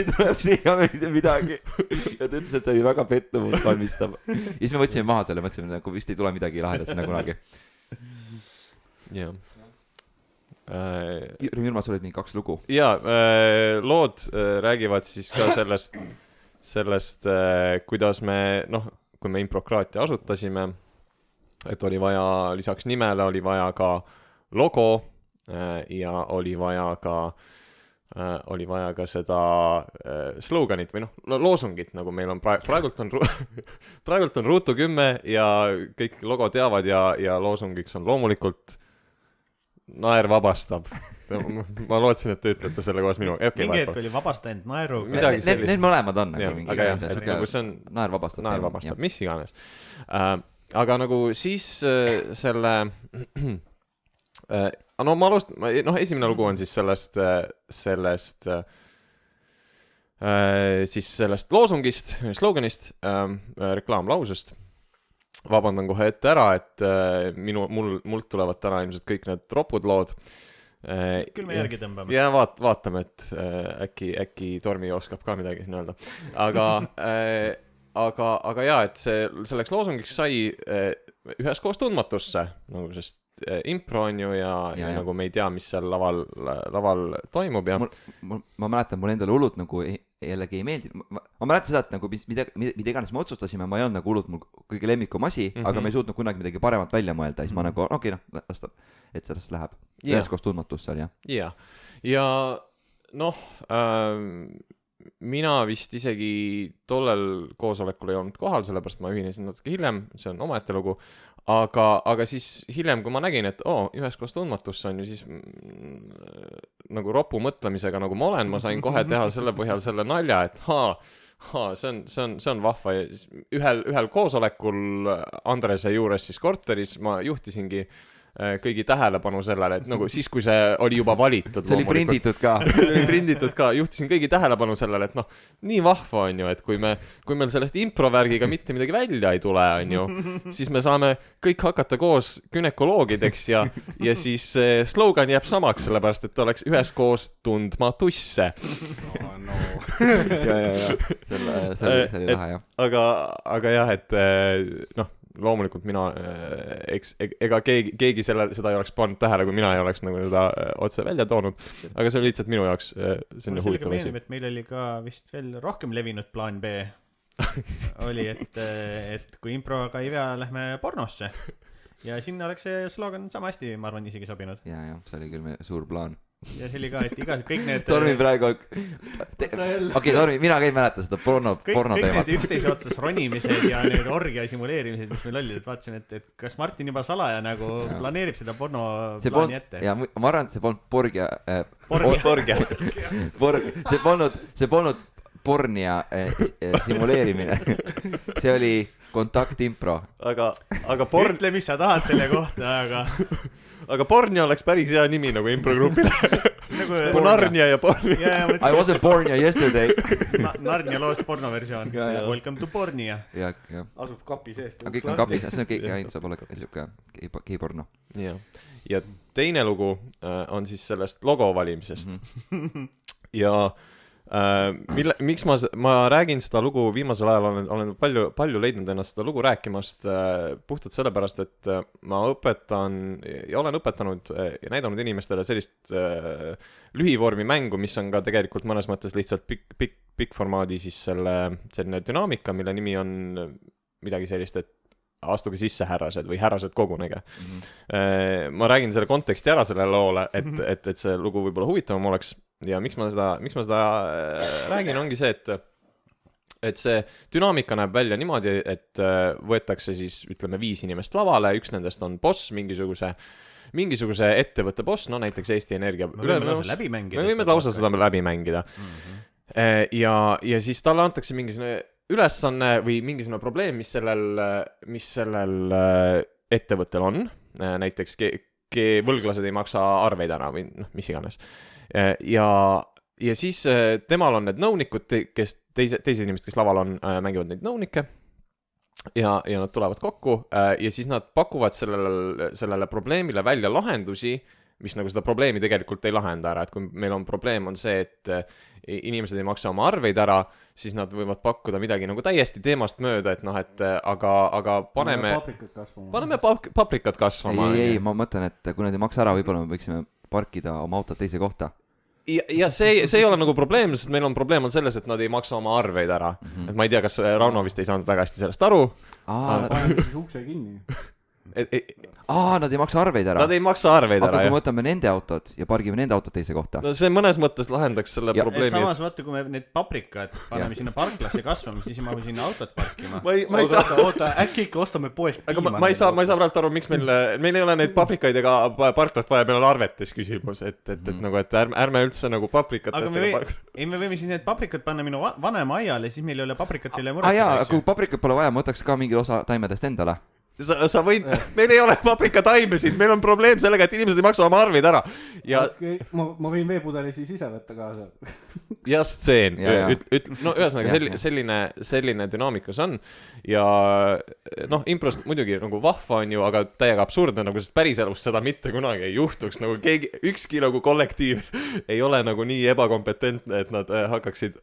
tuleb siia midagi ja ta ütles, et see oli väga pettumust valmistav ja siis me võtsime maha selle, mõtlesime nagu vist ei tule midagi lahedat sinna kunagi. jah. Jürma, sul olid mingi 2 lugu. Jaa, lood räägivad siis ka sellest, kuidas me, kui me improkraatia asutasime, et oli vaja, lisaks nimele oli vaja ka logo ja oli vaja ka seda sloganit või loosungit, nagu meil on praegult on Ruutu 10 ja kõik logo teavad ja loosungiks on loomulikult naer vabastab. Ma lootsin, et te ütlete selle koos minu. Mingi hetk oli vabastanud naeru. Need mõlemad on nagu mingi. Aga jah, et nagu see on naer vabastab, mis iganes. Aga nagu siis selle ma alustan, esimene lugu on siis sellest loosungist, sloganist, reklaamlausest. Vabandan kohe ette ära, et mult tulevad täna ilmselt kõik need ropud lood. Küll me järgi tõmbame. Ja vaatame, et äkki Tormi oskab ka midagi siin öelda. Aga jaa, et selleks loosungiks sai üheskoos tundmatusse, nagu sest impro on ju ja nagu me ei tea, mis seal laval toimub ja ma mäletan, mul endale hullult nagu jällegi ei meeldi. Ma mäletan seda, et nagu mida iganes me otsustasime, ma ei olnud nagu hullult mul kõige lemmikum asi, aga me ei suutnud kunagi midagi paremat välja mõelda, siis ma nagu et sellest läheb üheskoos tundmatusse oli ja mina vist isegi tollel koosolekul ei olnud kohal, sellepärast ma ühinesin natuke hiljem, see on omaette lugu, aga siis hiljem, kui ma nägin, et üheskoos tundmatusse on ju, siis nagu ropu mõtlemisega nagu ma olen, ma sain kohe teha selle põhjal selle nalja, et see on vahva ja ühel koosolekul Andrese juures siis korteris ma juhtisingi kõigi tähelepanu sellele, et nagu siis, kui see oli juba valitud. See oli prinditud ka. Juhtisin kõigi tähelepanu sellele, et nii vahva on ju, et kui meil sellest improvärgiga mitte midagi välja ei tule, on ju, siis me saame kõik hakata koos gynekoloogideks ja siis slogan jääb samaks, sellepärast, et oleks üheskoos tundma tusse. See oli lahe, jah. Aga jah, et loomulikult mina, ega keegi seda ei oleks pannud tähele, kui mina ei oleks nagu seda otse välja toonud, aga see oli lihtsalt minu jaoks selline huvitav asi. Meil oli ka vist veel rohkem levinud plaan B oli, et kui improga ei vea, lähme pornosse ja sinna oleks see slogan sama hästi, ma arvan, isegi sobinud. Ja, see oli küll meie suur plaan. Ja see oli ka, et kõik need Tormi praegu Tormi, mina ka ei mäleta seda porno teemat. Kõik need üksteise otsas ronimised ja need orgia simuleerimised, mis meil olid, et vaatasin, et kas Martin juba salaja nagu planeerib seda porno plaani ette. Ja ma arvan, et see polnud porgia see polnud pornia simuleerimine. See oli kontaktimpro. Aga ütle, mis sa tahad selle kohta, aga Pornia oleks päris hea nimi nagu improgrupile. Nagu Narnia ja Pornia. I wasn't Pornia yesterday. Narnia loost pornoversioon. Welcome to Pornia. Asub kapi seest. Aga kõik on kapis, see on kõik, saab olla geiporno. Ja teine lugu on siis sellest logo valimisest. Ja Miks ma räägin seda lugu viimasel ajal, olen palju leidnud ennast seda lugu rääkimast puhtalt sellepärast, et ma olen õpetanud ja näidanud inimestele sellist lühivormi mängu, mis on ka tegelikult mõnes mõttes lihtsalt pikk formaadi siis selline dünaamika, mille nimi on midagi sellist, et astuge sisse härrased või härrased kogunege. Ma räägin selle konteksti ära selle loole, et see lugu võib-olla huvitavam oleks. Ja miks ma seda räägin, ongi see, et see dünaamika näeb välja niimoodi, et võetakse siis, ütleme, 5 inimest lavale, üks nendest on boss, mingisuguse ettevõtte boss, no näiteks Eesti Energia. Me võime lausa seda läbi mängida. Ja siis talle antakse mingisugune ülesanne või mingisugune probleem, mis sellel ettevõttel on. Näiteks võlglased ei maksa arveid ära või mis iganes. Ja siis temal on need nõunikud, kes teised inimesed, kes laval on, mängivad neid nõunikke ja nad tulevad kokku ja siis nad pakuvad sellele probleemile välja lahendusi, mis nagu seda probleemi tegelikult ei lahenda ära, et kui meil on probleem on see, et inimesed ei maksa oma arveid ära, siis nad võivad pakkuda midagi nagu täiesti teemast mööda, et aga paneme paprikat kasvama. Ei, ma mõtlen, et kui nad ei maksa ära, võib-olla me võiksime parkida oma autot teise kohta. Ja see ei ole nagu probleem, sest meil on probleem on selles, et nad ei maksa oma arveid ära. Et ma ei tea, kas Rauno vist ei saanud väga hästi sellest aru. Paneme siis ukse kinni. Nad ei maksa arveid ära. Nad ei maksa arveid ära, aga kui võtame nende autod ja pargime nende autod teise kohta. No see mõnes mõttes lahendaks selle probleemi. Samas vaata, kui me need paprikad paneme sinna parklasse kasvama, siis ma võin sinna autot parkima. Oota, äkki ikka ostame poest piima. Aga ma ei saa praegu aru, miks meil ei ole neid paprikaid ega parklat vaja, meil on arvetes küsimus, et ärme üldse nagu paprikatest me võime siis need paprikad panna minu vanema aiale, siis meil ei ole paprikat üle muretseda. Jaa, kui paprikat pole vaja, ma võtaks ka mingi osa taimedest endale. Sa võid, meil ei ole paprikataimesid, meil on probleem sellega, et inimesed ei maksa oma arveid ära. Ma võin veepudeli siis ise võtta kaasa. Ja stseen. No ühesõnaga selline dünaamikas on. Ja impros muidugi nagu vahva on ju, aga täiega absurdne, nagu sest päris elus seda mitte kunagi ei juhtuks. Nagu ükski nagu kollektiiv ei ole nagu nii ebakompetentne, et nad hakkaksid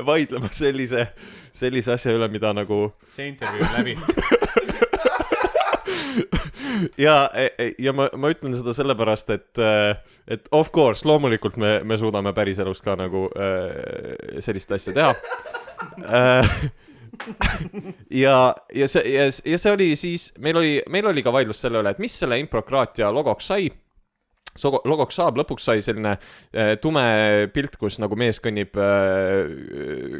vaidlema sellise asja üle, mida nagu... See intervjuu on läbi. ja ma ütlen seda sellepärast, et of course, loomulikult me suudame päris elus ka nagu sellist asja teha. ja see oli siis, meil oli ka vaidlus selle üle, et mis selle improkraatia logoks sai. Logoks saab, lõpuks sai selline tume pilt, kus nagu mees kõnnib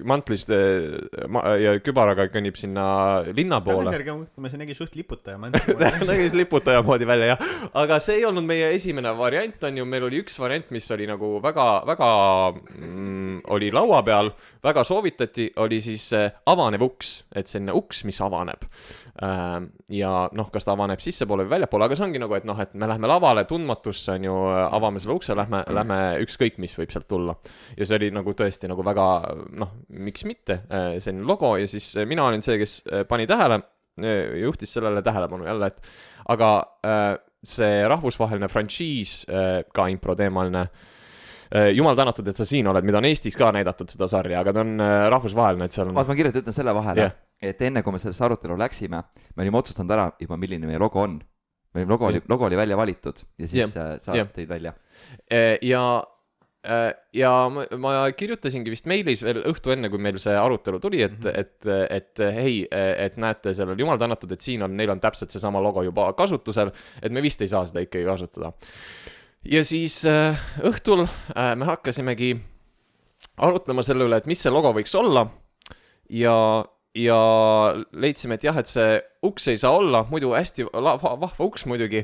mantlis ja kübaraga kõnnib sinna linna poole. See nägi suht liputaja. Nägi liputaja moodi välja, jah. Aga see ei olnud meie esimene variant, on ju. Meil oli üks variant, mis oli nagu väga oli laua peal, väga soovitati, oli siis avanev uks, et selline uks, mis avaneb. Ja kas ta avaneb sissepoole või väljapoole, aga see ongi nagu, et me lähme lavale tundmatusse, on ju, avame selle ukse, lähme ükskõik, mis võib sealt tulla. Ja see oli nagu tõesti nagu väga, miks mitte, selline logo ja siis mina olin see, kes pani tähele, juhtis sellele tähelepanu jälle, et aga see rahvusvaheline frantsiis, ka improteemaline, jumal tänatud, et sa siin oled, mida on Eestis ka näidatud seda sarja, aga ta on rahvusvaheline, et seal on... Ma kirjalt ütlen selle vahele, et enne kui me sellesse arutelu läksime, me olime otsustanud ära juba, milline meie logo on. Logo oli välja valitud ja siis sa tõid välja. Ja ma kirjutasingi vist meilis veel õhtu enne, kui meil see arutelu tuli, et hei, et näete sellel jumal tänatud, et siin neil on täpselt seesama logo juba kasutusel, et me vist ei saa seda ikkagi kasutada. Ja siis õhtul me hakkasimegi arutlema selle üle, et mis see logo võiks olla ja leidsime, et jah, et see uks ei saa olla, muidu hästi vahva uks muidugi,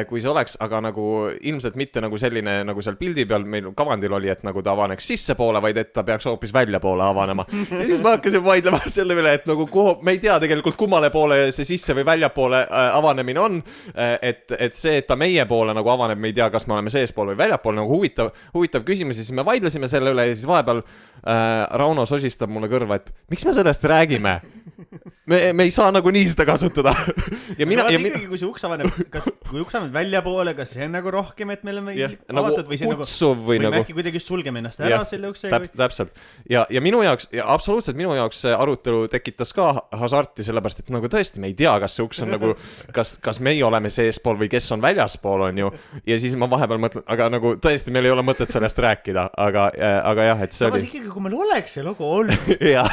kui see oleks, aga nagu ilmselt mitte nagu selline, nagu seal pildi peal meil kavandil oli, et nagu ta avaneks sissepoole, vaid et ta peaks hoopis väljapoole avanema. Ja siis ma hakkasin vaidlema selle üle, et nagu me ei tea tegelikult kummale poole see sisse või väljapoole avanemine on, et see, et ta meie poole nagu avaneb, me ei tea, kas me oleme seespool või väljapool, nagu huvitav küsimus, ja siis me vaidlesime selle üle ja siis vahepeal Rauno sosistab mulle kõrva, et miks me sellest räägime? me ei saa nagu nii seda kasutada. ja mina, ikkagi, kui see uks avaneb, kui uks avaneb väljapoole, kas see on nagu rohkem, et meil on avatud nagu või see kutsuv või me nagu äkki kuidagi just sulgeme ennast ära selle uksega? Täpselt. Ja minu jaoks, ja absoluutselt minu jaoks see arutelu tekitas ka hasarti, sellepärast, et nagu tõesti me ei tea, kas see uks on nagu, kas meie oleme seespool või kes on väljaspool, on ju. Ja siis ma vahepeal mõtlen, aga nagu tõesti meil ei ole mõtet sellest rääkida, aga jah, et see oli... Samas ikkagi, kui meil oleks see logo olnud. jah,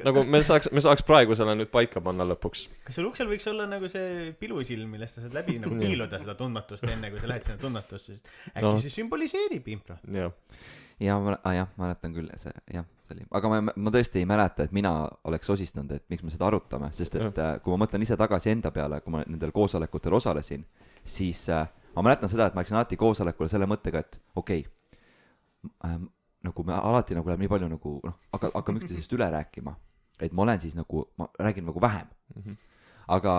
nagu me saaks praegu selle nüüd paika panna lõpuks. Kas sul uksel võiks olla nagu see pilusilm, millest sa saad läbi nagu piiluda seda tundmatust enne, kui sa lähed sinna tundmatusse, sest äkki see sümboliseerib impro. Ja mäletan küll see, jah, see oli. Aga ma tõesti ei mäleta, et mina oleks osistanud, et miks me seda arutame, sest et kui ma mõtlen ise tagasi enda peale, kui ma nendel koosolekutel osalesin, siis ma mäletan seda, et ma läksin alati koosolekule selle mõttega, et okei, nagu me alati nagu läheb nii palju nagu, hakkame üksteisest üle rääkima, et ma olen siis nagu, ma räägin nagu vähem. Aga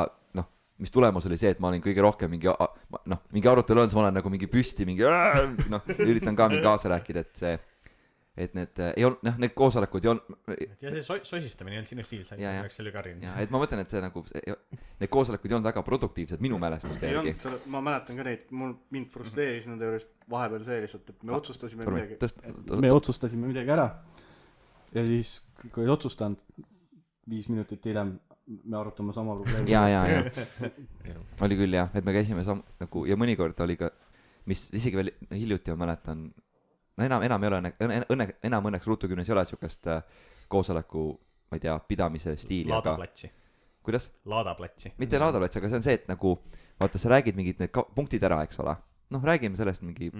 mis tulemus oli see, et ma olin kõige rohkem mingi arutelu on, siis ma olen nagu mingi püsti, üritan ka mingi kaasa rääkida, et need ei olnud, need koosolekud ei olnud. Ja see sosistamine ei olnud sinu stiil, sa oleks selle karjun. Ja, et ma mõtlen, et see nagu, need koosolekud ei olnud väga produktiivsed minu mälestuste järgi. Ma mäletan ka neid, mind frustreeris nende juures vahepeal see lihtsalt, et me otsustasime midagi ära. Ja siis, kui ei otsustanud 5 minutit hiljem, me arutame sama probleemi. Ja. Oli küll jah, et me käisime nagu, ja mõnikord oli ka, mis isegi veel hiljuti ma mäletan, enam ei ole, enam õnneks Ruutu10 ei ole sihukest koosoleku, ma ei tea, pidamise stiili. Laadaplatsi. Kuidas? Laadaplatsi. Mitte laadaplatsi, aga see on see, et nagu, vaata, sa räägid mingid need punktid ära, eks ole. Räägime sellest mingi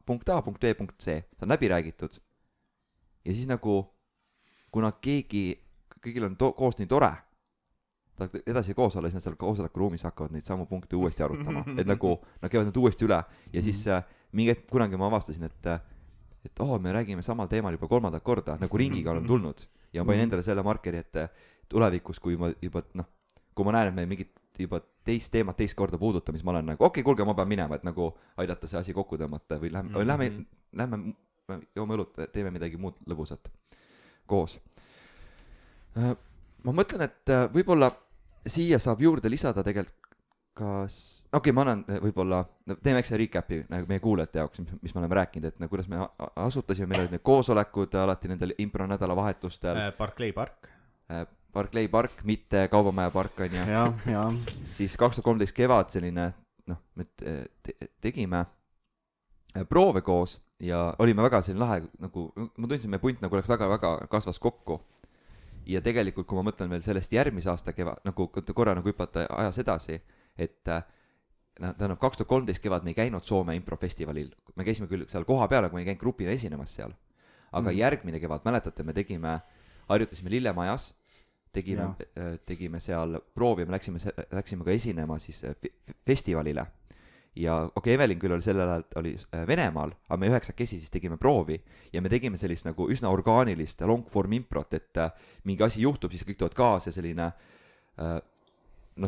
punkt A, punkt B, punkt C. See on läbi räägitud. Ja siis nagu, kuna kõigil on koos nii tore, edasi koos olla, siis nad seal koosoleku ruumis hakkavad neid samu punkte uuesti arutama. Et nagu, nad käivad nad uuesti üle. Ja siis kunagi ma avastasin, et me räägime samal teemal juba 3. korda, nagu ringiga olen tulnud. Ja ma panin endale selle markeri, et tulevikus, kui ma juba, kui ma näen, et me mingit juba teist teemat teist korda puudutame, siis ma olen nagu, okei, kuulge, ma pean minema, et nagu aidata see asi kokku tõmmata või lähme joome õlut, teeme midagi muud lõbusat koos. Ma mõtlen, et võib-olla siia saab juurde lisada tegelikult ma annan võib-olla, teeme eks recap'i nagu meie kuulajate jaoks, mis me oleme rääkinud, et kuidas me asutasime, meil olid need koosolekud alati nendel impro nädalavahetustel. Barclay Park, mitte Kaubamaja park, on ju. Ja. Siis 2013 kevad selline, me tegime proove koos ja olime väga selline lahe, nagu ma tundsin, meie punt nagu oleks väga-väga kasvas kokku. Ja tegelikult, kui ma mõtlen veel sellest järgmise aasta kevad, nagu korra nagu hüpata ajas edasi, et 2013 kevad me ei käinud Soome improfestivalil, me käisime küll seal koha peal, aga me ei käinud grupina esinemas seal. Aga järgmine kevad, mäletate, me harjutasime Lillemajas, tegime seal proovi ja me läksime ka esinema siis festivalile. Ja Evelin küll oli sellel ajal oli Venemaal, aga me 9 siis tegime proovi ja me tegime sellist nagu üsna orgaanilist long-form improt, et mingi asi juhtub, siis kõik tood kaasa selline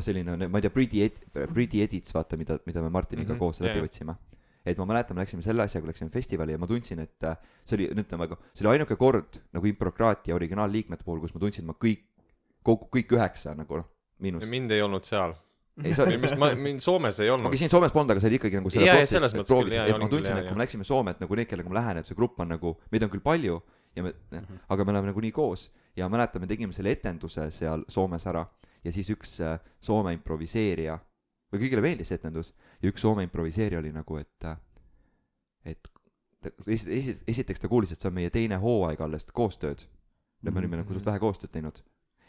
selline, ma ei tea, Pretty Edits, vaata, mida me Martiniga koos läbi võtsime. Et ma mäletan, me läksime selle asjaga, läksime festivali ja ma tundsin, et see oli ainuke kord nagu improkraatia originaalliikmete puhul, kus ma tundsin, et ma kõik 9 nagu miinus. Mind ei olnud seal. Mind Soomes ei olnud. Siin Soomes polnud, aga see oli ikkagi nagu selle protsess, et ma tundsin, et kui me läksime Soome, et nagu need, kellega ma lähen, et see grupp on nagu, meid on küll palju, aga me oleme nagu nii koos ja mäletan, me tegime selle etenduse seal Soomes ära ja siis üks Soome improviseerija, või kõigile meeldis etendus, ja üks Soome improviseerija oli nagu, et esiteks ta kuulis, et see on meie teine hooaeg alles koostööd. Me olime nagu suht vähe koostööd teinud.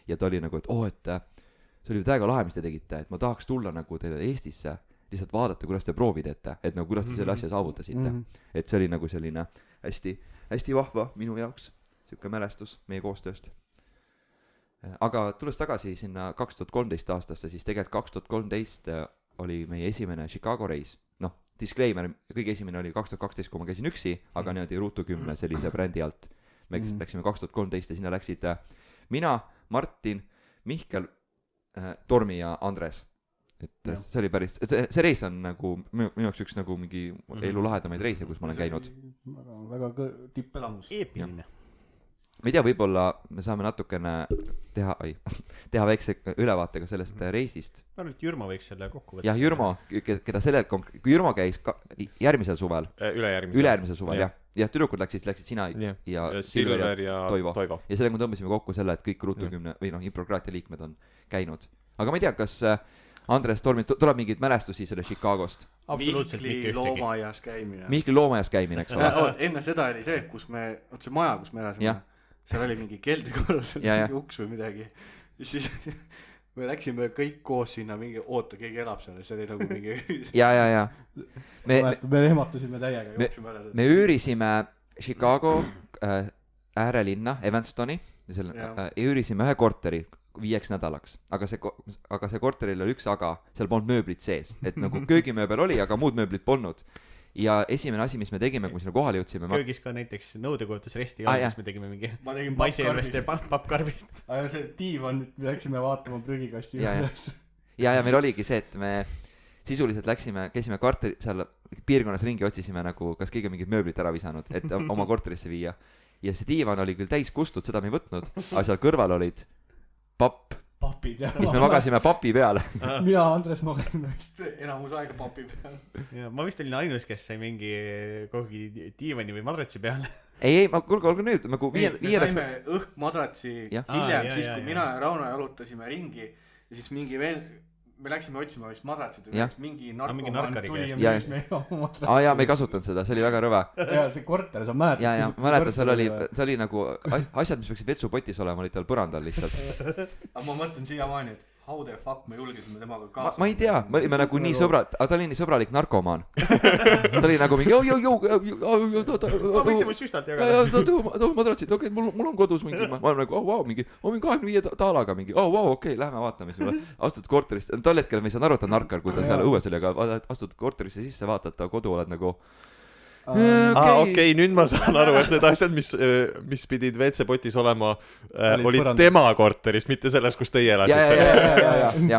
Ja ta oli nagu, et see oli väga lahe, mis te tegite, et ma tahaks tulla nagu teile Eestisse, lihtsalt vaadata, kuidas te proovi teete, et nagu kuidas te selle asja saavutasite. Et see oli nagu selline hästi vahva minu jaoks, siuke mälestus meie koostööst. Aga tulles tagasi sinna 2013 aastasse, siis tegelikult 2013 oli meie esimene Chicago reis. Disclaimer, kõige esimene oli 2012, kui ma käisin üksi, aga niimoodi Ruutu10 sellise brändi alt. Me läksime 2013 ja sinna läksid mina, Martin, Mihkel, Tormi ja Andres. Et see oli päris, see reis on nagu minu jaoks üks nagu mingi elu lahedamaid reise, kus ma olen käinud. Väga tippelamus. Eepiline. ma ei tea, võib-olla me saame natukene teha väikse ülevaatega sellest reisist. ma arvan, et Jürmo võiks selle kokku võtta. jah, Jürmo, keda sellel kui Jürmo käis järgmisel suvel, ülejärgmisel suvel, jah, tüdrukud läksid sina ja Silver ja Toivo. Ja sellega me tõmbasime kokku selle, et kõik Ruutu 10 või Improkraatia liikmed on käinud. Aga ma ei tea, kas Andres Tormil tuleb mingeid mälestusi selle Chicagost? Absoluutselt Mihkli loomaaias käimine. Mihkli loomaaias käimine, eks ole. Enne seda oli see, kus me, see maja, kus me elasime, seal oli mingi keldrikorrus, mingi uks või midagi. Ja siis me läksime kõik koos sinna mingi, oota, keegi elab seal, see oli nagu mingi... ja. Me ehmatusime täiega, jooksime ära. Me üürisime Chicago äärelinna, Evanstoni, üürisime ühe korteri 5 nädalaks, aga see korteril oli üks aga, seal polnud mööblit sees, et nagu köögimööbel oli, aga muud mööblit polnud. Ja esimene asi, mis me tegime, kui me sinna kohale jõudsime... Köögis ka näiteks nõudekohutusresti siis me tegime mingi maisjärvest ja pappkarbist. Aga see diivan, me läksime vaatama prügikasti üles. Ja meil oligi see, et me sisuliselt käisime korteri seal piirkonnas ringi, otsisime nagu, kas keegi mingid mööblit ära visanud, et oma korterisse viia. Ja see diivan oli küll täis kustud, seda me ei võtnud, aga seal kõrval olid papid, jah. Mis me magasime papi peale. Mina, Andres, magasime enamus aega papi peale. Ja, ma vist olin ainus, kes sai mingi kogu diivani või madratsi peale. Ei, olgu nüüd. Me saime õhkmadratsi hiljem, siis kui mina ja Rauno jalutasime ringi ja siis mingi veel... Me läksime otsima vist madratsid või mingi narkoman tuli ja müüs meie oma madratsi. Jaa, me ei kasutanud seda, see oli väga rõve. Jaa, see korter, sa mäletad. Jaa, mäletan, seal oli nagu asjad, mis peaksid vetsupotis olema, olid tal põrandal lihtsalt. Aga ma mõtlen siiamaani, et how the fuck me julgesime temaga kaasa. Ma ei tea, me olime nagu nii sõbrad, aga ta oli nii sõbralik narkomaan. Ta oli nagu mingi, ma võite mu süstalt jagada. Too madratsid, okei, mul on kodus mingi, ma olen nagu, mingi 25 taalaga mingi, okei, lähme vaatame sulle. Astud korterisse, tol hetkel me ei saanud aru, et ta narkar, kui ta seal õues oli, aga astud korterisse sisse, vaatad ta kodu, oled nagu okei, nüüd ma saan aru, et need asjad, mis pidid WC-potis olema, olid tema korteris, mitte selles, kus teie elasite.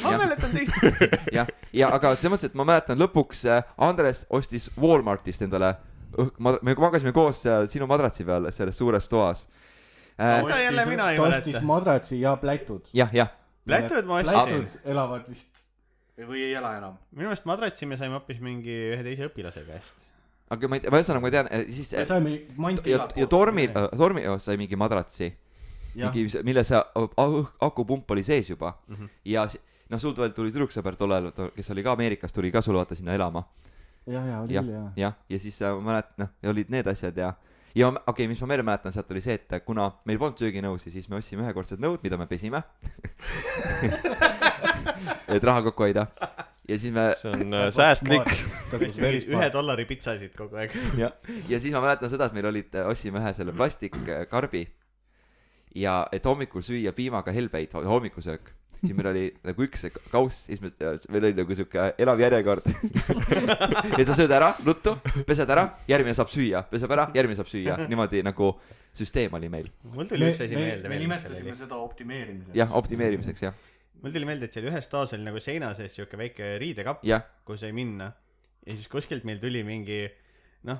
Ma mäletan teist. Ja, aga selles mõttes, et ma mäletan lõpuks Andres ostis Walmartist endale, me magasime koos sinu madratsi peal selles suures toas. Seda jälle mina ei mäleta. Ta ostis madratsi ja plätud. Jah. Plätud ma ostsin. Plätud elavad vist või ei ela enam. Minu meelest madratsi me saime hoopis mingi ühe teise õpilase käest. Aga ma tean, siis... Me saime manti ja Tormi sai mingi madratsi, mille see akupump oli sees juba. Ja sul tuli tüdruksõber tollel, kes oli ka Ameerikas, tuli ka sul vaata sinna elama. Oli küll, jah. Ja siis ma mäletan, olid need asjad ja okei, mis ma meile mäletan, sealt oli see, et kuna meil polnud sööginõusi, siis me ostsime ühekordsed nõud, mida me pesime. Et raha kokku hoida. Ja siis me... See on säästlik. $1 pitsasid kogu aeg. Ja siis ma mäletan seda, et meil ostsime ühe selle plastikkarbi ja et hommikul süüa piimaga helbeid, hommikusöök. Siis meil oli nagu üks kauss, siis meil oli nagu siuke elav järjekord. Ja sa sööd ära, nuttu, pesed ära, järgmine saab süüa, peseb ära, järgmine saab süüa. Niimoodi nagu süsteem oli meil. Mul tuli üks asi meelde. Me nimetasime seda optimeerimiseks. Jah, optimeerimiseks, jah. Mul tuli meelde, et seal ühes toas oli nagu seina sees siuke väike riidekapp, kus sai minna. Ja siis kuskilt meil tuli mingi, ma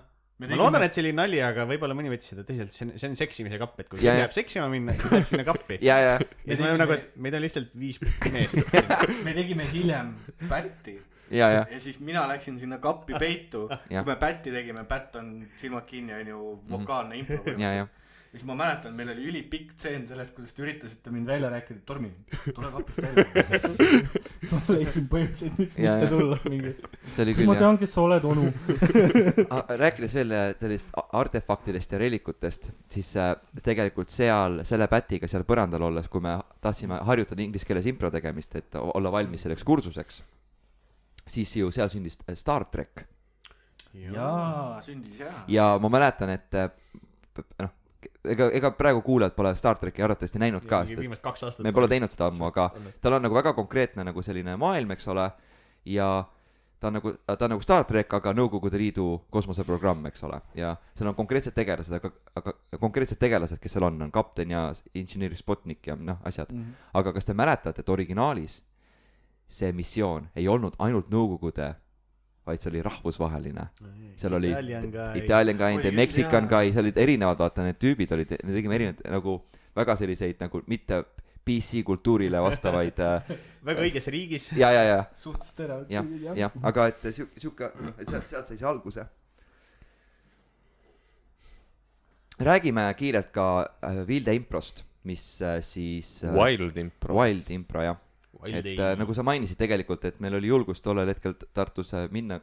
loodan, et see oli nali, aga võib-olla mõni võttis seda tõsiselt, see on seksimise kapp, et kui see jääb seksima minna, siis läheb sinna kappi. Ja siis me nagu, et meid on lihtsalt 5 meest. Me tegime hiljem pätti. Ja siis mina läksin sinna kappi peitu. Kui me pätti tegime, pätt on silmad kinni, on ju vokaalne impro. Ja siis ma mäletan, meil oli ülipikk tseen sellest, kuidas te üritasite mind välja rääkida, et Tormi, tule kapist välja. Ma leidsin põhjuseid, miks mitte tulla mingi. Kas ma tean, kes sa oled, onu? Rääkides veel artefaktidest ja relikutest, siis tegelikult selle pätiga seal põrandal olles, kui me tahtsime harjutada inglise keeles impro tegemist, et olla valmis selleks kursuseks, siis ju seal sündis Star Trek. Jaa, sündis jah. Ja ma mäletan, et ega praegu kuulajad pole Star Treki arvatavasti näinud ka, sest me pole teinud seda ammu, aga tal on nagu väga konkreetne nagu selline maailm, eks ole, ja ta on nagu Star Trek, aga Nõukogude Liidu kosmoseprogramm, eks ole, ja seal on konkreetsed tegelased, kes seal on kapten ja inženeer Spotnik ja asjad. Aga kas te mäletate, et originaalis see missioon ei olnud ainult Nõukogude vaid see oli rahvusvaheline. Seal oli Italian Guy, The Mexican Guy, seal olid erinevad, vaata need tüübid olid, me tegime erinevad nagu väga selliseid nagu mitte PC kultuurile vastavaid väga õiges riigis. ja suht stereotüübid, jah, aga et siuke, sealt sai see alguse. Räägime kiirelt ka Vilde improst, mis siis Wild Impro, jah. Et nagu sa mainisid tegelikult, et meil oli julgust tollel hetkel Tartus minna,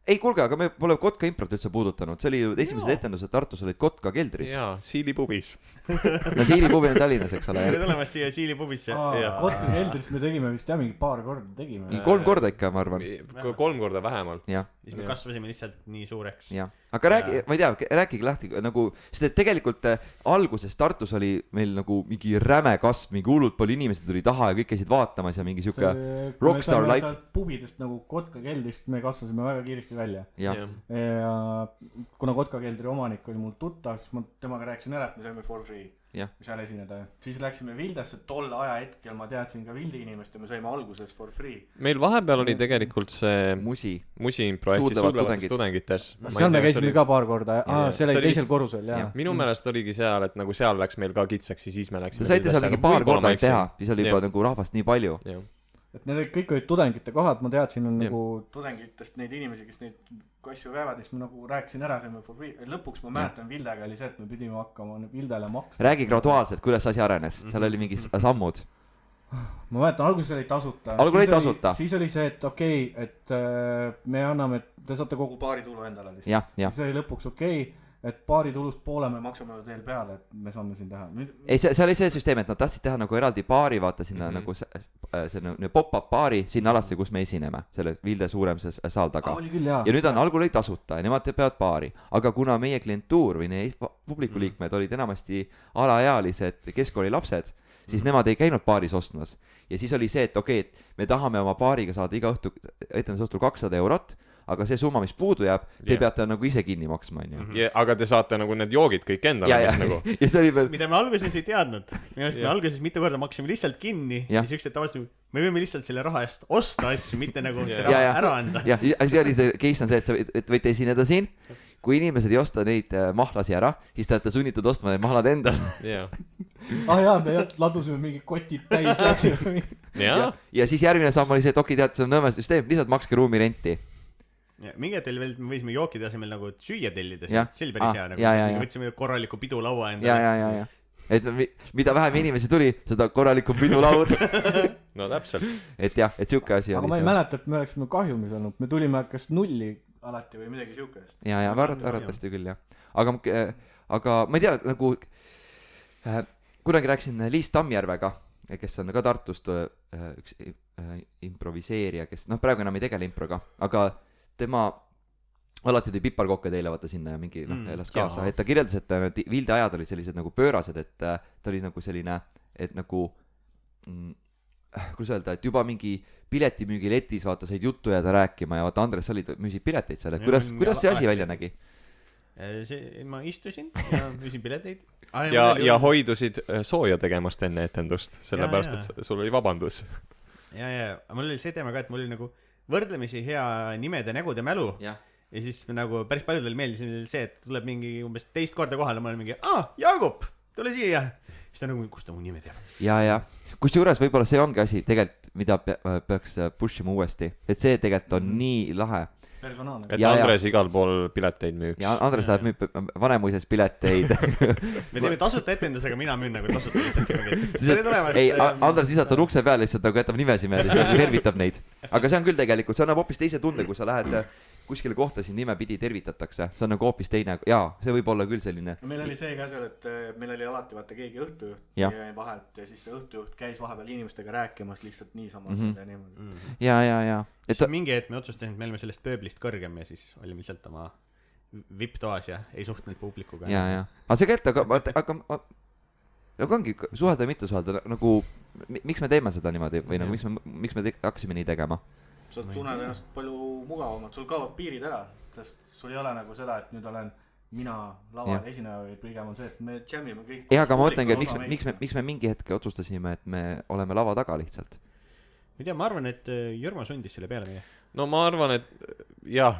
ei kuulge, aga me pole Kotka improt üldse puudutanud, see oli ju esimesed etendused Tartus olid Kotka keldris. jaa, Siili pubis. No Siili pubi on Tallinnas, eks ole. Tere tulemast siia Siili pubisse. Kotka keldris me tegime vist mingi paar korda tegime. 3 korda ikka, ma arvan. 3 korda vähemalt. Siis me kasvasime lihtsalt nii suureks. Jah, aga ma ei tea, rääkige lahti nagu, sest et tegelikult alguses Tartus oli meil nagu mingi räme kasv, mingi hullult palju inimesed tuli taha ja kõik käisid vaatamas ja mingi siuke rockstar life. Pubidest nagu Kotka keldrist me kasvasime väga kiiresti välja. Ja kuna Kotka keldri omanik oli mul tuttav, siis ma temaga rääkisin ära, et me saime for free seal esineda. Siis läksime Vildesse, tol aja hetkel ma teadsin ka Vildi inimest ja me saime alguses for free. Meil vahepeal oli tegelikult see Musi impro ehk siis suudlevates tudengites. Seal me käisime ka paar korda, see oli teisel korrusel, jah. Minu meelest oligi seal, et nagu seal läks meil ka kitsaks ja siis me läksime. Te saite seal mingi paar korda teha, siis oli juba nagu rahvast nii palju. Et need kõik olid tudengite kohad, ma teadsin nagu tudengitest neid inimesi, kes neid asju veevad, siis ma nagu rääkisin ära, lõpuks ma mäletan Vildega oli see, et me pidime hakkama Vildele maksma. Räägi graduaalselt, kuidas asi arenes, seal oli mingi sammud. Ma mäletan, alguses oli tasuta. Siis oli see, et okei, et me anname, te saate kogu baari tulu endale lihtsalt. Siis oli lõpuks okei, et baari tulust poole me maksame veel peale, et me saame siin teha. Ei, see oli see süsteem, et nad tahtsid teha nagu eraldi baari, vaata sinna nagu see pop-up baari sinna alasse, kus me esineme, selle Vilde suurem see saal taga. Ja nüüd algul oli tasuta ja nemad peavad baari, aga kuna meie klientuur või publikuliikmed olid enamasti alaealised keskkooli lapsed, siis nemad ei käinud baaris ostmas. Ja siis oli see, et okei, et me tahame oma baariga saada iga õhtu, etenduse õhtul 200 €, aga see summa, mis puudu jääb, te peate nagu ise kinni maksma, on ju. Aga te saate nagu need joogid kõik endale, mis nagu. Ja see oli veel... Mida me alguses ei teadnud. Me alguses mitu korda maksime lihtsalt kinni ja siis üks tavaliselt me võime lihtsalt selle raha eest osta asju, mitte nagu see raha ära anda. Ja see oli see case on see, et võite esineda siin. Kui inimesed ei osta neid mahlasi ära, siis te olete sunnitud ostma need mahlad endale. Me ladusime mingi kotid täis. Ja siis järgmine samm oli see, et okei, teate, see on nõme süsteem, lihtsalt makske ruumi renti. Mingi hetkel veel me võisime jookide asemel nagu süüa tellida, see oli päris hea nagu, võtsime korraliku pidulaua endale. Et mida vähem inimesi tuli, seda korralikum pidulaud. No täpselt. Et jah, et siuke asi oli. Aga ma ei mäleta, et me oleksime kahjumis olnud, me tulime kas nulli alati või midagi siukest. Ja varatavasti küll, jah. Aga ma ei tea, nagu kunagi rääkisin Liis Tammjärvega, kes on ka Tartust üks improviseerija, kes praegu enam ei tegele improga, aga tema alati tõi piparkokke teile vaata sinna ja mingi elas kaasa, et ta kirjeldas, et Vilde ajad olid sellised nagu pöörased, et ta oli nagu selline, et nagu kuidas öelda, et juba mingi piletimüügiletis vaata said juttu jääda rääkima ja vaata Andres, sa müüsid pileteid seal, et kuidas see asi välja nägi? Ma istusin ja müüsin pileteid ja hoidusid sooja tegemast enne etendust, sellepärast, et sul oli vabandus. Mul oli see teema ka, et mul oli nagu võrdlemisi hea nimede, nägude mälu ja siis nagu päris paljudel meeldis see, et tuleb mingi umbes teist korda kohale, ma olen mingi, Jaagup, tule siia. Siis ta nagu, kus ta mu nime teab? Ja kusjuures võib-olla see ongi asi tegelikult, mida peaks pushima uuesti, et see tegelikult on nii lahe. Et Andres igal pool pileteid müüks. Ja Andres läheb müüb Vanemuises pileteid. Me teeme tasuta etendusega, mina müün nagu tasuta lihtsalt. Ei, Andres lihtsalt on ukse peal, lihtsalt nagu jätab nimesi meelde, siis tervitab neid. Aga see on küll tegelikult, see annab hoopis teise tunde, kui sa lähed kuskile kohta siin nimepidi tervitatakse. See on nagu hoopis teine, see võib olla küll selline. Meil oli see ka seal, et meil oli alati vaata keegi õhtujuht vahelt ja siis see õhtujuht käis vahepeal inimestega rääkimas lihtsalt niisama. Ja. Mingi hetk me otsustasin, et me olime sellest pööblist kõrgem ja siis olime lihtsalt oma VIP-toas ja ei suhtnud publikuga. Ja. Aga see kätte, aga nagu ongi suhelda ja mitte suhelda, nagu miks me teeme seda niimoodi või nagu miks me hakkasime nii tegema? Sa tunned ennast palju mugavamalt, sul kaovad piirid ära, sul ei ole nagu seda, et nüüd olen mina laval esineja või pigem on see, et me jammime kõik. Aga ma mõtlengi, et miks me mingi hetke otsustasime, et me oleme lava taga lihtsalt. ei tea, ma arvan, et Jürmo sundis selle peale meie. No ma arvan, et jah,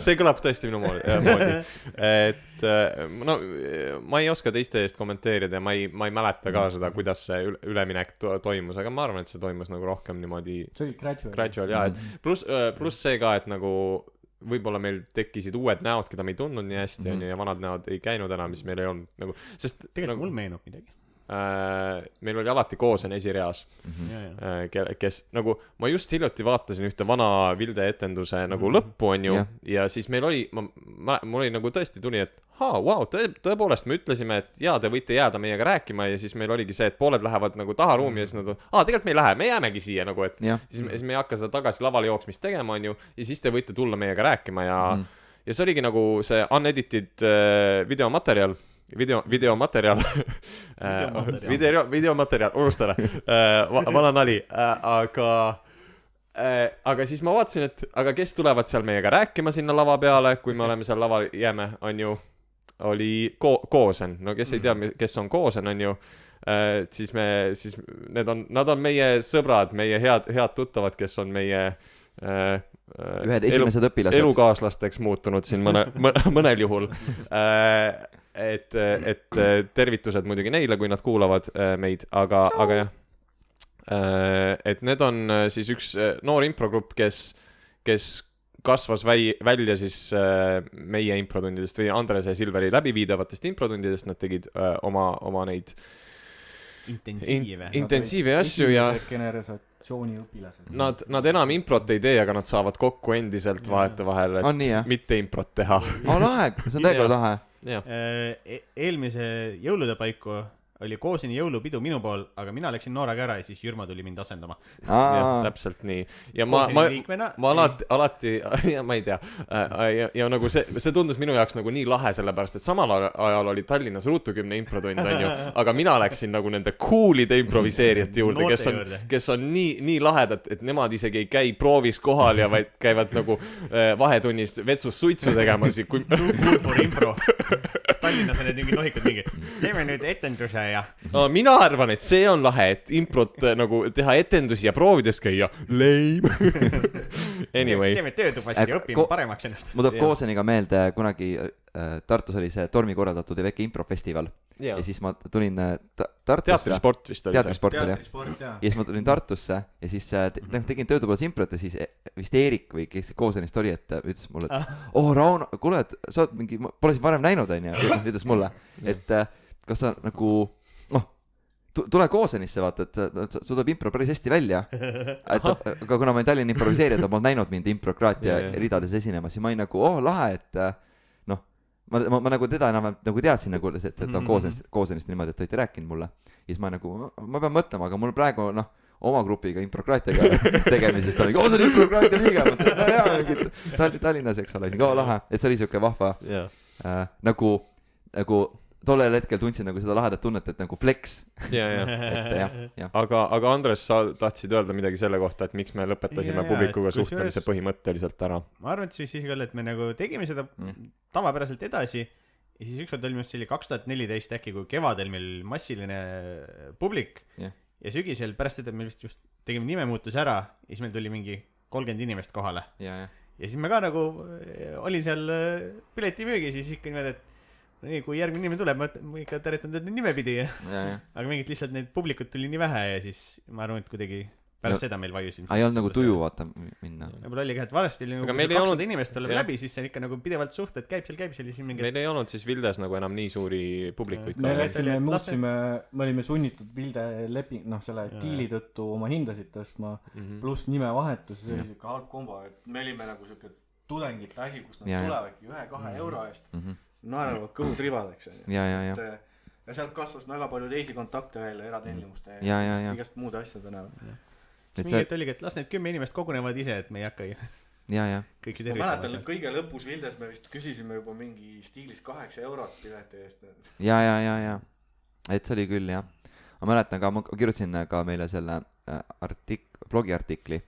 see kõlab tõesti minu moodi. Et no ma ei oska teiste eest kommenteerida ja ma ei mäleta ka seda, kuidas see üleminek toimus, aga ma arvan, et see toimus nagu rohkem niimoodi see oli gradual jah, et pluss see ka, et nagu võib-olla meil tekkisid uued näod, keda me ei tundnud nii hästi ja vanad näod ei käinud enam, mis meil ei olnud nagu, sest tegelikult nagu, mul meenub midagi. Meil oli alati Koosen esireas, kes nagu, ma just hiljuti vaatasin ühte vana Vilde etenduse nagu lõppu, on ju, ja siis meil oli, mul oli nagu tõesti tuli, et tõepoolest me ütlesime, et jaa, te võite jääda meiega rääkima ja siis meil oligi see, et pooled lähevad nagu taha ruumi ja siis nad tegelikult me ei lähe, me jäämegi siia nagu, et siis me ei hakka seda tagasi lavale jooksmist tegema, on ju, ja siis te võite tulla meiega rääkima ja see oligi nagu see unedited videomaterjal, unustale, vana nali, aga siis ma vaatasin, et aga kes tulevad seal meiega rääkima sinna lava peale, kui me oleme seal laval jääme, on ju, oli Koosen, no kes ei tea, kes on Koosen, on ju, siis nad on meie sõbrad, meie head tuttavad, kes on meie ühed esimesed õpilased elukaaslasteks muutunud siin mõnel juhul. Et tervitused muidugi neile, kui nad kuulavad meid, aga jah. Et need on siis üks noor improgrupp, kes kasvas välja siis meie improtundidest või Andrese ja Silveri läbiviidavatest improtundidest, nad tegid oma neid intensiive asju ja õpilased. Nad enam improt ei tee, aga nad saavad kokku endiselt vahetevahel, et mitte improt teha. Lahe, see on täiega lahe. Eelmise jõulude paiku oli Kooseni jõulupidu minu pool, aga mina läksin Nooraga ära ja siis Jürma tuli mind asendama. Täpselt nii. Ja ma alati, ma ei tea, ja nagu see tundus minu jaoks nagu nii lahe, sellepärast, et samal ajal oli Tallinnas Ruutugümne improdund, on ju, aga mina läksin nagu nende coolide improviseerijate juurde, kes on nii lahedad, et nemad isegi ei käi proovis kohal ja vaid käivad nagu vahetunnis vetsus suitsu tegemas. Cool for impro. Tallinnas on need mingi nohikud mingi, teeme nüüd etenduse ja mina arvan, et see on lahe, et improt nagu teha etendusi ja proovides käia lame. Anyway. Teeme töötubast ja õpime paremaks ennast. Mul tuleb Kooseniga meelde kunagi Tartus oli see Tormi korraldatud Eveke improfestival ja siis ma tulin Tartusse. Teatrisport vist oli see. Ja siis ma tulin Tartusse ja siis tegin töötupolas improt ja siis vist Eerik või kes Koosenist oli, et ütles mulle, et Rauno, kuule, et sa oled mingi, pole siin varem näinud, on ju, ütles mulle, et kas sa nagu, tule Koosenisse, vaata, et sul tuleb impro päris hästi välja. Aga kuna ma olen Tallinna improviseerija, ta pole näinud mind improkraatia ridades esinemas ja ma olin nagu, lahe, et ma nagu teda enam nagu teadsin nagu, et ta on Koosenist niimoodi, et ta olite rääkinud mulle. Ja siis ma nagu, ma pean mõtlema, aga mul praegu, oma grupiga improkraatiaga tegemisest oli, see on improkraatia liiga, Tallinnas, eks ole, lahe, et see oli siuke vahva, nagu tollel hetkel tundsin nagu seda lahedat tunnet, et nagu flex. Aga Andres, sa tahtsid öelda midagi selle kohta, et miks me lõpetasime publikuga suhtlemise põhimõtteliselt ära? Ma arvan, et siis küll, et me nagu tegime seda tavapäraselt edasi ja siis ükskord oli minu see oli 2014 äkki, kui kevadel meil massiline publik ja sügisel pärast seda me just tegime nimemuutuse ära ja siis meil tuli mingi 30 inimest kohale ja siis me ka nagu olin seal piletimüügi siis ikka niimoodi, et nii, kui järgmine nime tuleb, ma ikka tervitan teda nimepidi aga mingit lihtsalt neid publikut tuli nii vähe ja siis ma arvan, et kuidagi pärast seda meil vajus ei olnud nagu tuju vaata minna võib-olla oli ka, et varasti oli nagu 200 inimest tuleb läbi, siis see on ikka nagu pidevalt suhted, käib seal siis mingi meil ei olnud siis Vildes nagu enam nii suuri publikuid me olime sunnitud Vilde leping, selle diili tõttu oma hindasid tõstma pluss nimevahetus, see oli siuke halb kombo, et me olime nagu siuke tudengite asi, kus nad tulevadki 1-2 euro eest naeravad kõhud ribadeks ja sealt kasvas väga palju teisi kontakte välja eratellimuste ja igast muude asjade näol. Mingit oligi, et las need 10 inimest kogunevad ise, et me ei hakka kõik ju tervitama. Ma mäletan, kõige lõpus Vildes me vist küsisime juba mingi stiilis 8 eurot pileti eest. Et see oli küll, jah. Ma mäletan ka, ma kirjutasin ka meile selle blogiartikli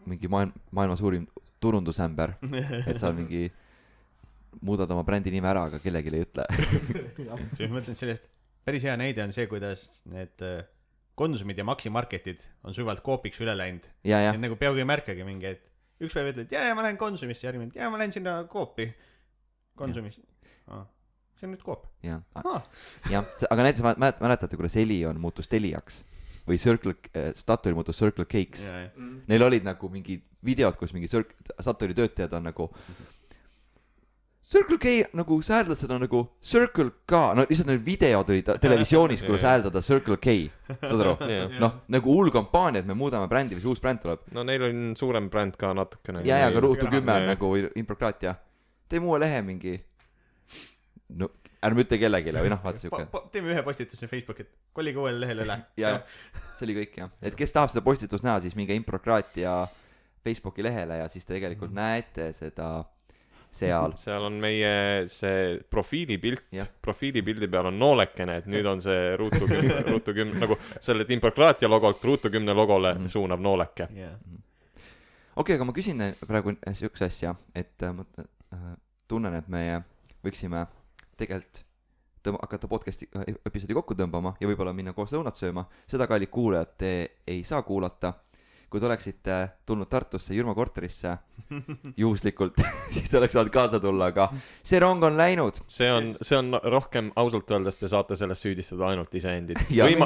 mingi maailma suurim turundusämber, et seal mingi muudad oma brändi nime ära, aga kellelegi ei ütle. Ma mõtlen sellest, päris hea näide on see, kuidas need Konsumid ja Maxi Marketid on suvalt Coopiks üle läinud. ja et nagu peaaegu ei märkagi mingi, et üks päev ütled, ma lähen Konsumisse, järgmine, ma lähen sinna Coopi Konsumisse. See on nüüd Coop. jah, aga näiteks mäletate, kuidas Elion muutus Teliaks või Statoil muutus Circle Cakes. Neil olid nagu mingid videod, kus mingi Statoili töötajad on nagu Circle K, nagu sääldad seda nagu Circle K, no lihtsalt need videod olid televisioonis, kuidas hääldada Circle K, saad aru? Noh, nagu hull kampaania, et me muudame brändi või see uus bränd tuleb. No neil on suurem bränd ka natukene. Ja aga Ruutu 10 nagu improkraatia. Teeme uue lehe mingi, no ärme ütle kellegile või noh, vaata siuke. Teeme ühe postituse Facebooki, et kollige uuele lehele üle. Ja, see oli kõik jah. Et kes tahab seda postitust näha, siis minge improkraatia Facebooki lehele ja siis te tegelikult näete seda seal on meie see profiilipildi peal on noolekene, et nüüd on see Ruutu 10 nagu selle improkraatia logolt Ruutu 10 logole suunav nooleke. Okei, aga ma küsin praegu siukse asja, et ma tunnen, et me võiksime tegelikult hakata podcasti episoodi kokku tõmbama ja võib-olla minna koos lõunat sööma. Seda kallid kuulajad te ei saa kuulata. Kui te oleksite tulnud Tartusse Jürmo korterisse juhuslikult, siis te oleks saanud kaasa tulla, aga see rong on läinud. See on rohkem ausalt öeldes, te saate sellest süüdistada ainult iseendid.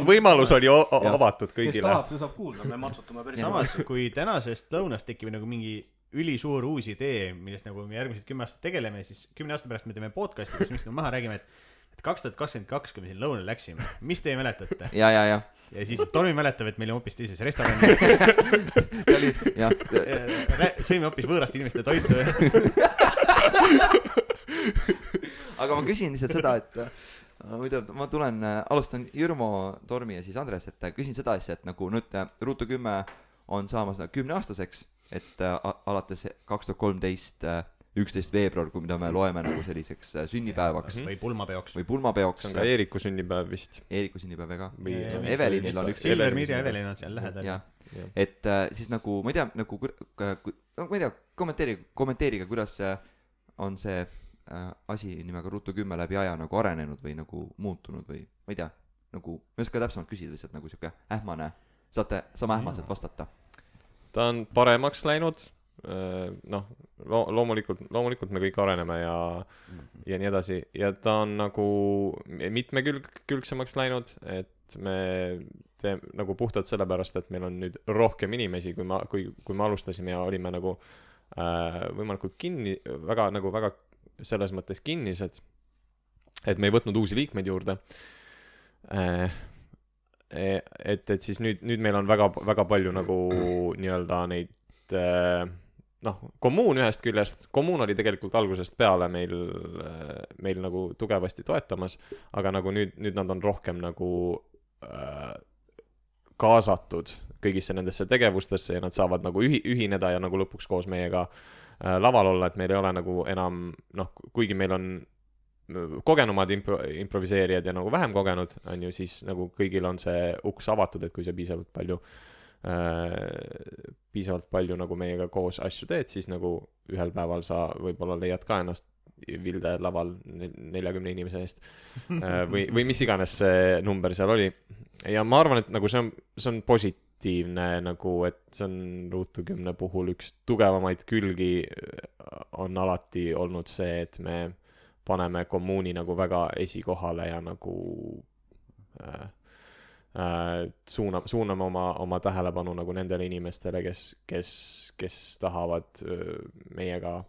Võimalus oli avatud kõigile. Kes tahab, see saab kuulda, me matsutame päris samas, kui tänasest lõunast tekib nagu mingi ülisuur uus idee, millest nagu me järgmised 10 aastat tegeleme, siis 10 aasta pärast me teeme podcasti, kus me maha räägime, et 2022, kui me siin lõunal läksime, mis teie mäletate? Ja siis Tormi mäletab, et meil on hoopis teises restoran. Sõime hoopis võõrast inimeste toitu. Aga ma küsin lihtsalt seda, et ma alustan Jürmo, Tormi ja siis Andres, et küsin seda asja, et nagu nüüd Ruutu 10 on saamas 10-aastaseks, et alates 2013 11. veebruar, kui mida me loeme nagu selliseks sünnipäevaks või pulmapeoks. See on ka Eeriku sünnipäev vist. Eeriku sünnipäev ega Evelinil on üks Silver Mirja Evelin on seal lähedal. Et siis nagu ma ei tea, nagu ma ei tea, kommenteerige, kuidas on see asi nimega Ruutu 10 läbi aja nagu arenenud või nagu muutunud või ma ei tea, nagu ma ei oska täpsemalt küsida, lihtsalt nagu siuke ähmane, saame ähmaselt vastata. Ta on paremaks läinud, noh, loomulikult me kõik areneme ja nii edasi ja ta on nagu mitmekülgsemaks läinud, et me teeme nagu puhtalt sellepärast, et meil on nüüd rohkem inimesi, kui me alustasime ja olime nagu võimalikult väga selles mõttes kinnised, et me ei võtnud uusi liikmeid juurde. Et siis nüüd meil on väga palju nagu nii-öelda neid kommuun ühest küljest. Kommuun oli tegelikult algusest peale meil nagu tugevasti toetamas, aga nagu nüüd nad on rohkem nagu kaasatud kõigisse nendesse tegevustesse ja nad saavad nagu ühineda ja nagu lõpuks koos meiega laval olla, et meil ei ole nagu enam, kuigi meil on kogenumad improviseerijad ja nagu vähem kogenud, on ju, siis nagu kõigil on see uks avatud, et kui sa piisavalt palju nagu meiega koos asju teed, siis nagu ühel päeval sa võib-olla leiad ka ennast Vilde laval 40 inimese eest või mis iganes see number seal oli. Ja ma arvan, et nagu see on positiivne nagu, et see on Ruutu 10 puhul üks tugevamaid külgi on alati olnud see, et me paneme kommuuni nagu väga esikohale ja nagu suuname oma tähelepanu nagu nendele inimestele, kes tahavad meiega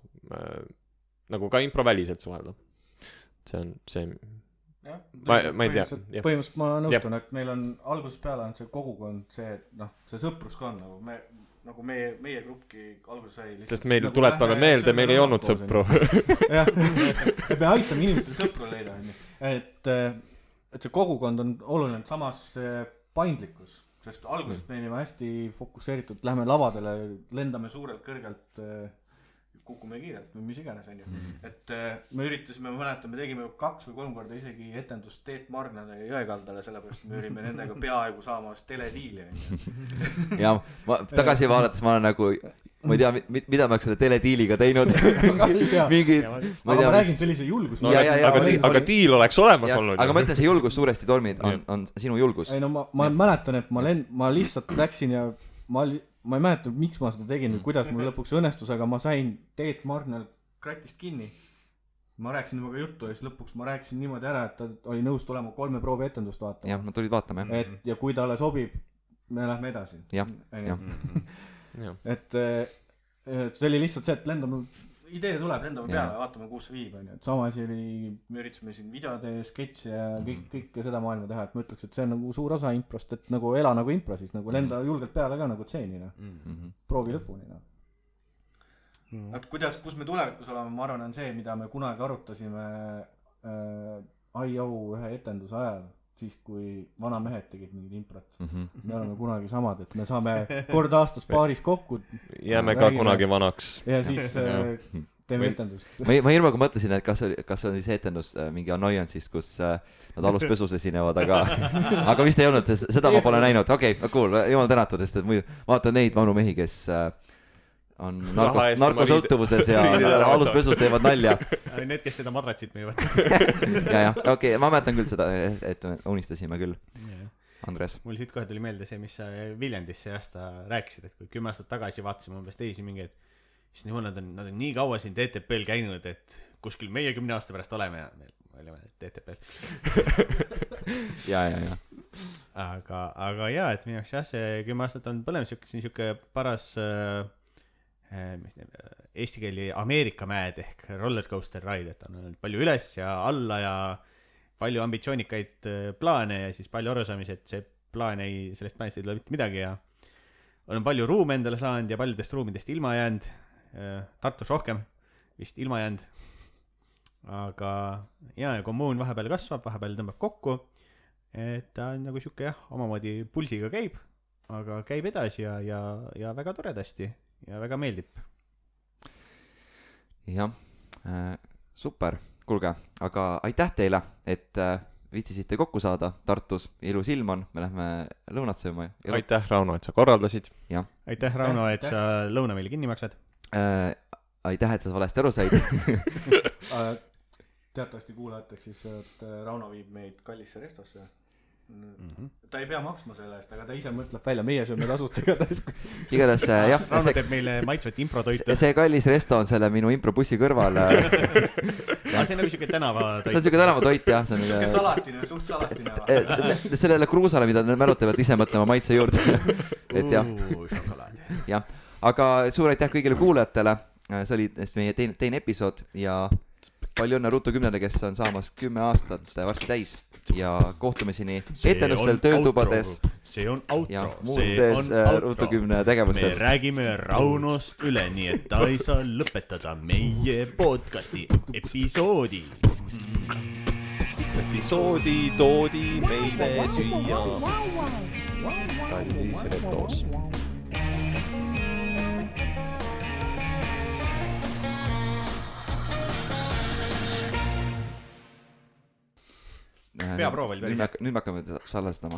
nagu ka improväliselt suhelda. See on see... Ja, ma ei tea. Põhimõtteliselt ma nõustun, et meil on algusest peale on see kogukond, see sõprus ka on nagu meie grupki alguses sai lihtsalt. Sest meil nagu tuleb talle meelde, meil ei olnud sõpru. Jah, me peame aitama inimestel sõpru leida. Et see kogukond on oluline, samas paindlikkus, sest algusest me olime hästi fokusseeritud, lähme lavadele, lendame suurelt kõrgelt, kukume kiirelt või mis iganes on ju. Et me üritasime, ma mäletan, me tegime 2 või 3 korda isegi etendust Teet Margnale ja Jõekaldale, sellepärast me ürime nendega peaaegu saamas telediili. Ja tagasi vaadates ma olen nagu ma ei tea , mida ma oleks selle telediiliga teinud . mingid , ma räägin sellise julgus . no, aga diil oleks olemas olnud . aga ma ütlen , see julgus suuresti , Tormid , on sinu julgus . ei no ma mäletan , et ma lihtsalt läksin ja ma ei mäleta , miks ma seda tegin või kuidas mul lõpuks õnnestus , aga ma sain Teet Margnal kratist kinni . ma rääkisin temaga juttu ja siis lõpuks ma rääkisin niimoodi ära , et ta oli nõus tulema 3 proovietendust vaatama . jah , nad tulid vaatama , jah . et ja kui talle sobib , me lähme edasi . jah , et see oli lihtsalt see , et lendame , idee tuleb , lendame peale , vaatame , kus see viib , onju . et sama asi oli , me üritasime siin videode , sketše ja kõike seda maailma teha , et ma ütleks , et see on nagu suur osa improst , et nagu ela nagu impro siis , nagu lenda julgelt peale ka nagu tseeni , proovi lõpuni , et kuidas , kus me tulevikus oleme , ma arvan , on see , mida me kunagi arutasime IO ühe etenduse ajal , siis kui vanamehed tegid mingid improt . me oleme kunagi samad , et me saame kord aastas paaris kokku . jääme ka kunagi vanaks . ja siis teeme etendust . ma hirmuga mõtlesin , et kas oli see etendus mingi Annoyance'is , kus nad aluspesus esinevad , aga vist ei olnud , seda ma pole näinud . okei , cool , jumal tänatud , sest et muidu vaatan neid vanu mehi , kes on narkosõltuvuses ja aluspesus teevad nalja . Need , kes seda madratsit müüvad . ja , okei , ma mäletan küll seda , et unistasime küll . Andres . mul siit kohe tuli meelde see , mis sa Viljandis see aasta rääkisid , et kui 10 aastat tagasi vaatasime umbes teisi mingeid , siis nad on nii kaua siin DTP-l käinud , et kuskil meie 10 aasta pärast oleme ja me olime DTP-l . ja . aga jaa , et minu jaoks jah , see 10 aastat on põlem siuke paras eesti keeli Ameerika mäed ehk rollercoaster ride , et on olnud palju üles ja alla ja palju ambitsioonikaid plaane ja siis palju arusaamisi , et see plaan sellest plaanist ei tule mitte midagi ja olen palju ruume endale saanud ja paljudest ruumidest ilma jäänud , Tartus rohkem vist ilma jäänud , aga ja kommuun vahepeal kasvab , vahepeal tõmbab kokku , et ta on nagu siuke jah , omamoodi pulsiga käib , aga käib edasi ja väga toredasti ja väga meeldib . jah , super , kuulge , aga aitäh teile , et viitsisite kokku saada Tartus , ilus ilm on , me lähme lõunat sööma . aitäh , Rauno , et sa korraldasid . aitäh , Rauno , et sa lõuna meile kinni maksad . aitäh , et sa valesti aru said . teatavasti kuulajateks siis , et Rauno viib meid kallisse restosse . ta ei pea maksma selle eest , aga ta ise mõtleb välja , meie sööme tasuta igatahes . igatahes jah , Rauno teeb meile maitsvat improtoitu . see kallis resto on selle minu improbussi kõrval . see on nagu siuke tänavatoit . see on siuke tänavatoit jah , see siuke on salatine , suht salatine . sellele kruusale , mida nad mälutavad ise mõtlema maitse juurde . et jah , jah , aga suur aitäh kõigile kuulajatele , see oli meie teine episood ja palju õnne Ruutu 10-le , kes on saamas 10 aastat varsti täis ja kohtumiseni etendustel , töötubades see on outro , ja muudes Ruutu 10 tegevustes . me räägime Raunost üle , nii et ta ei saa lõpetada meie podcasti episoodi toodi meile süüa kallis restos . peaproov oli päris hea . nüüd me hakkame salvestama .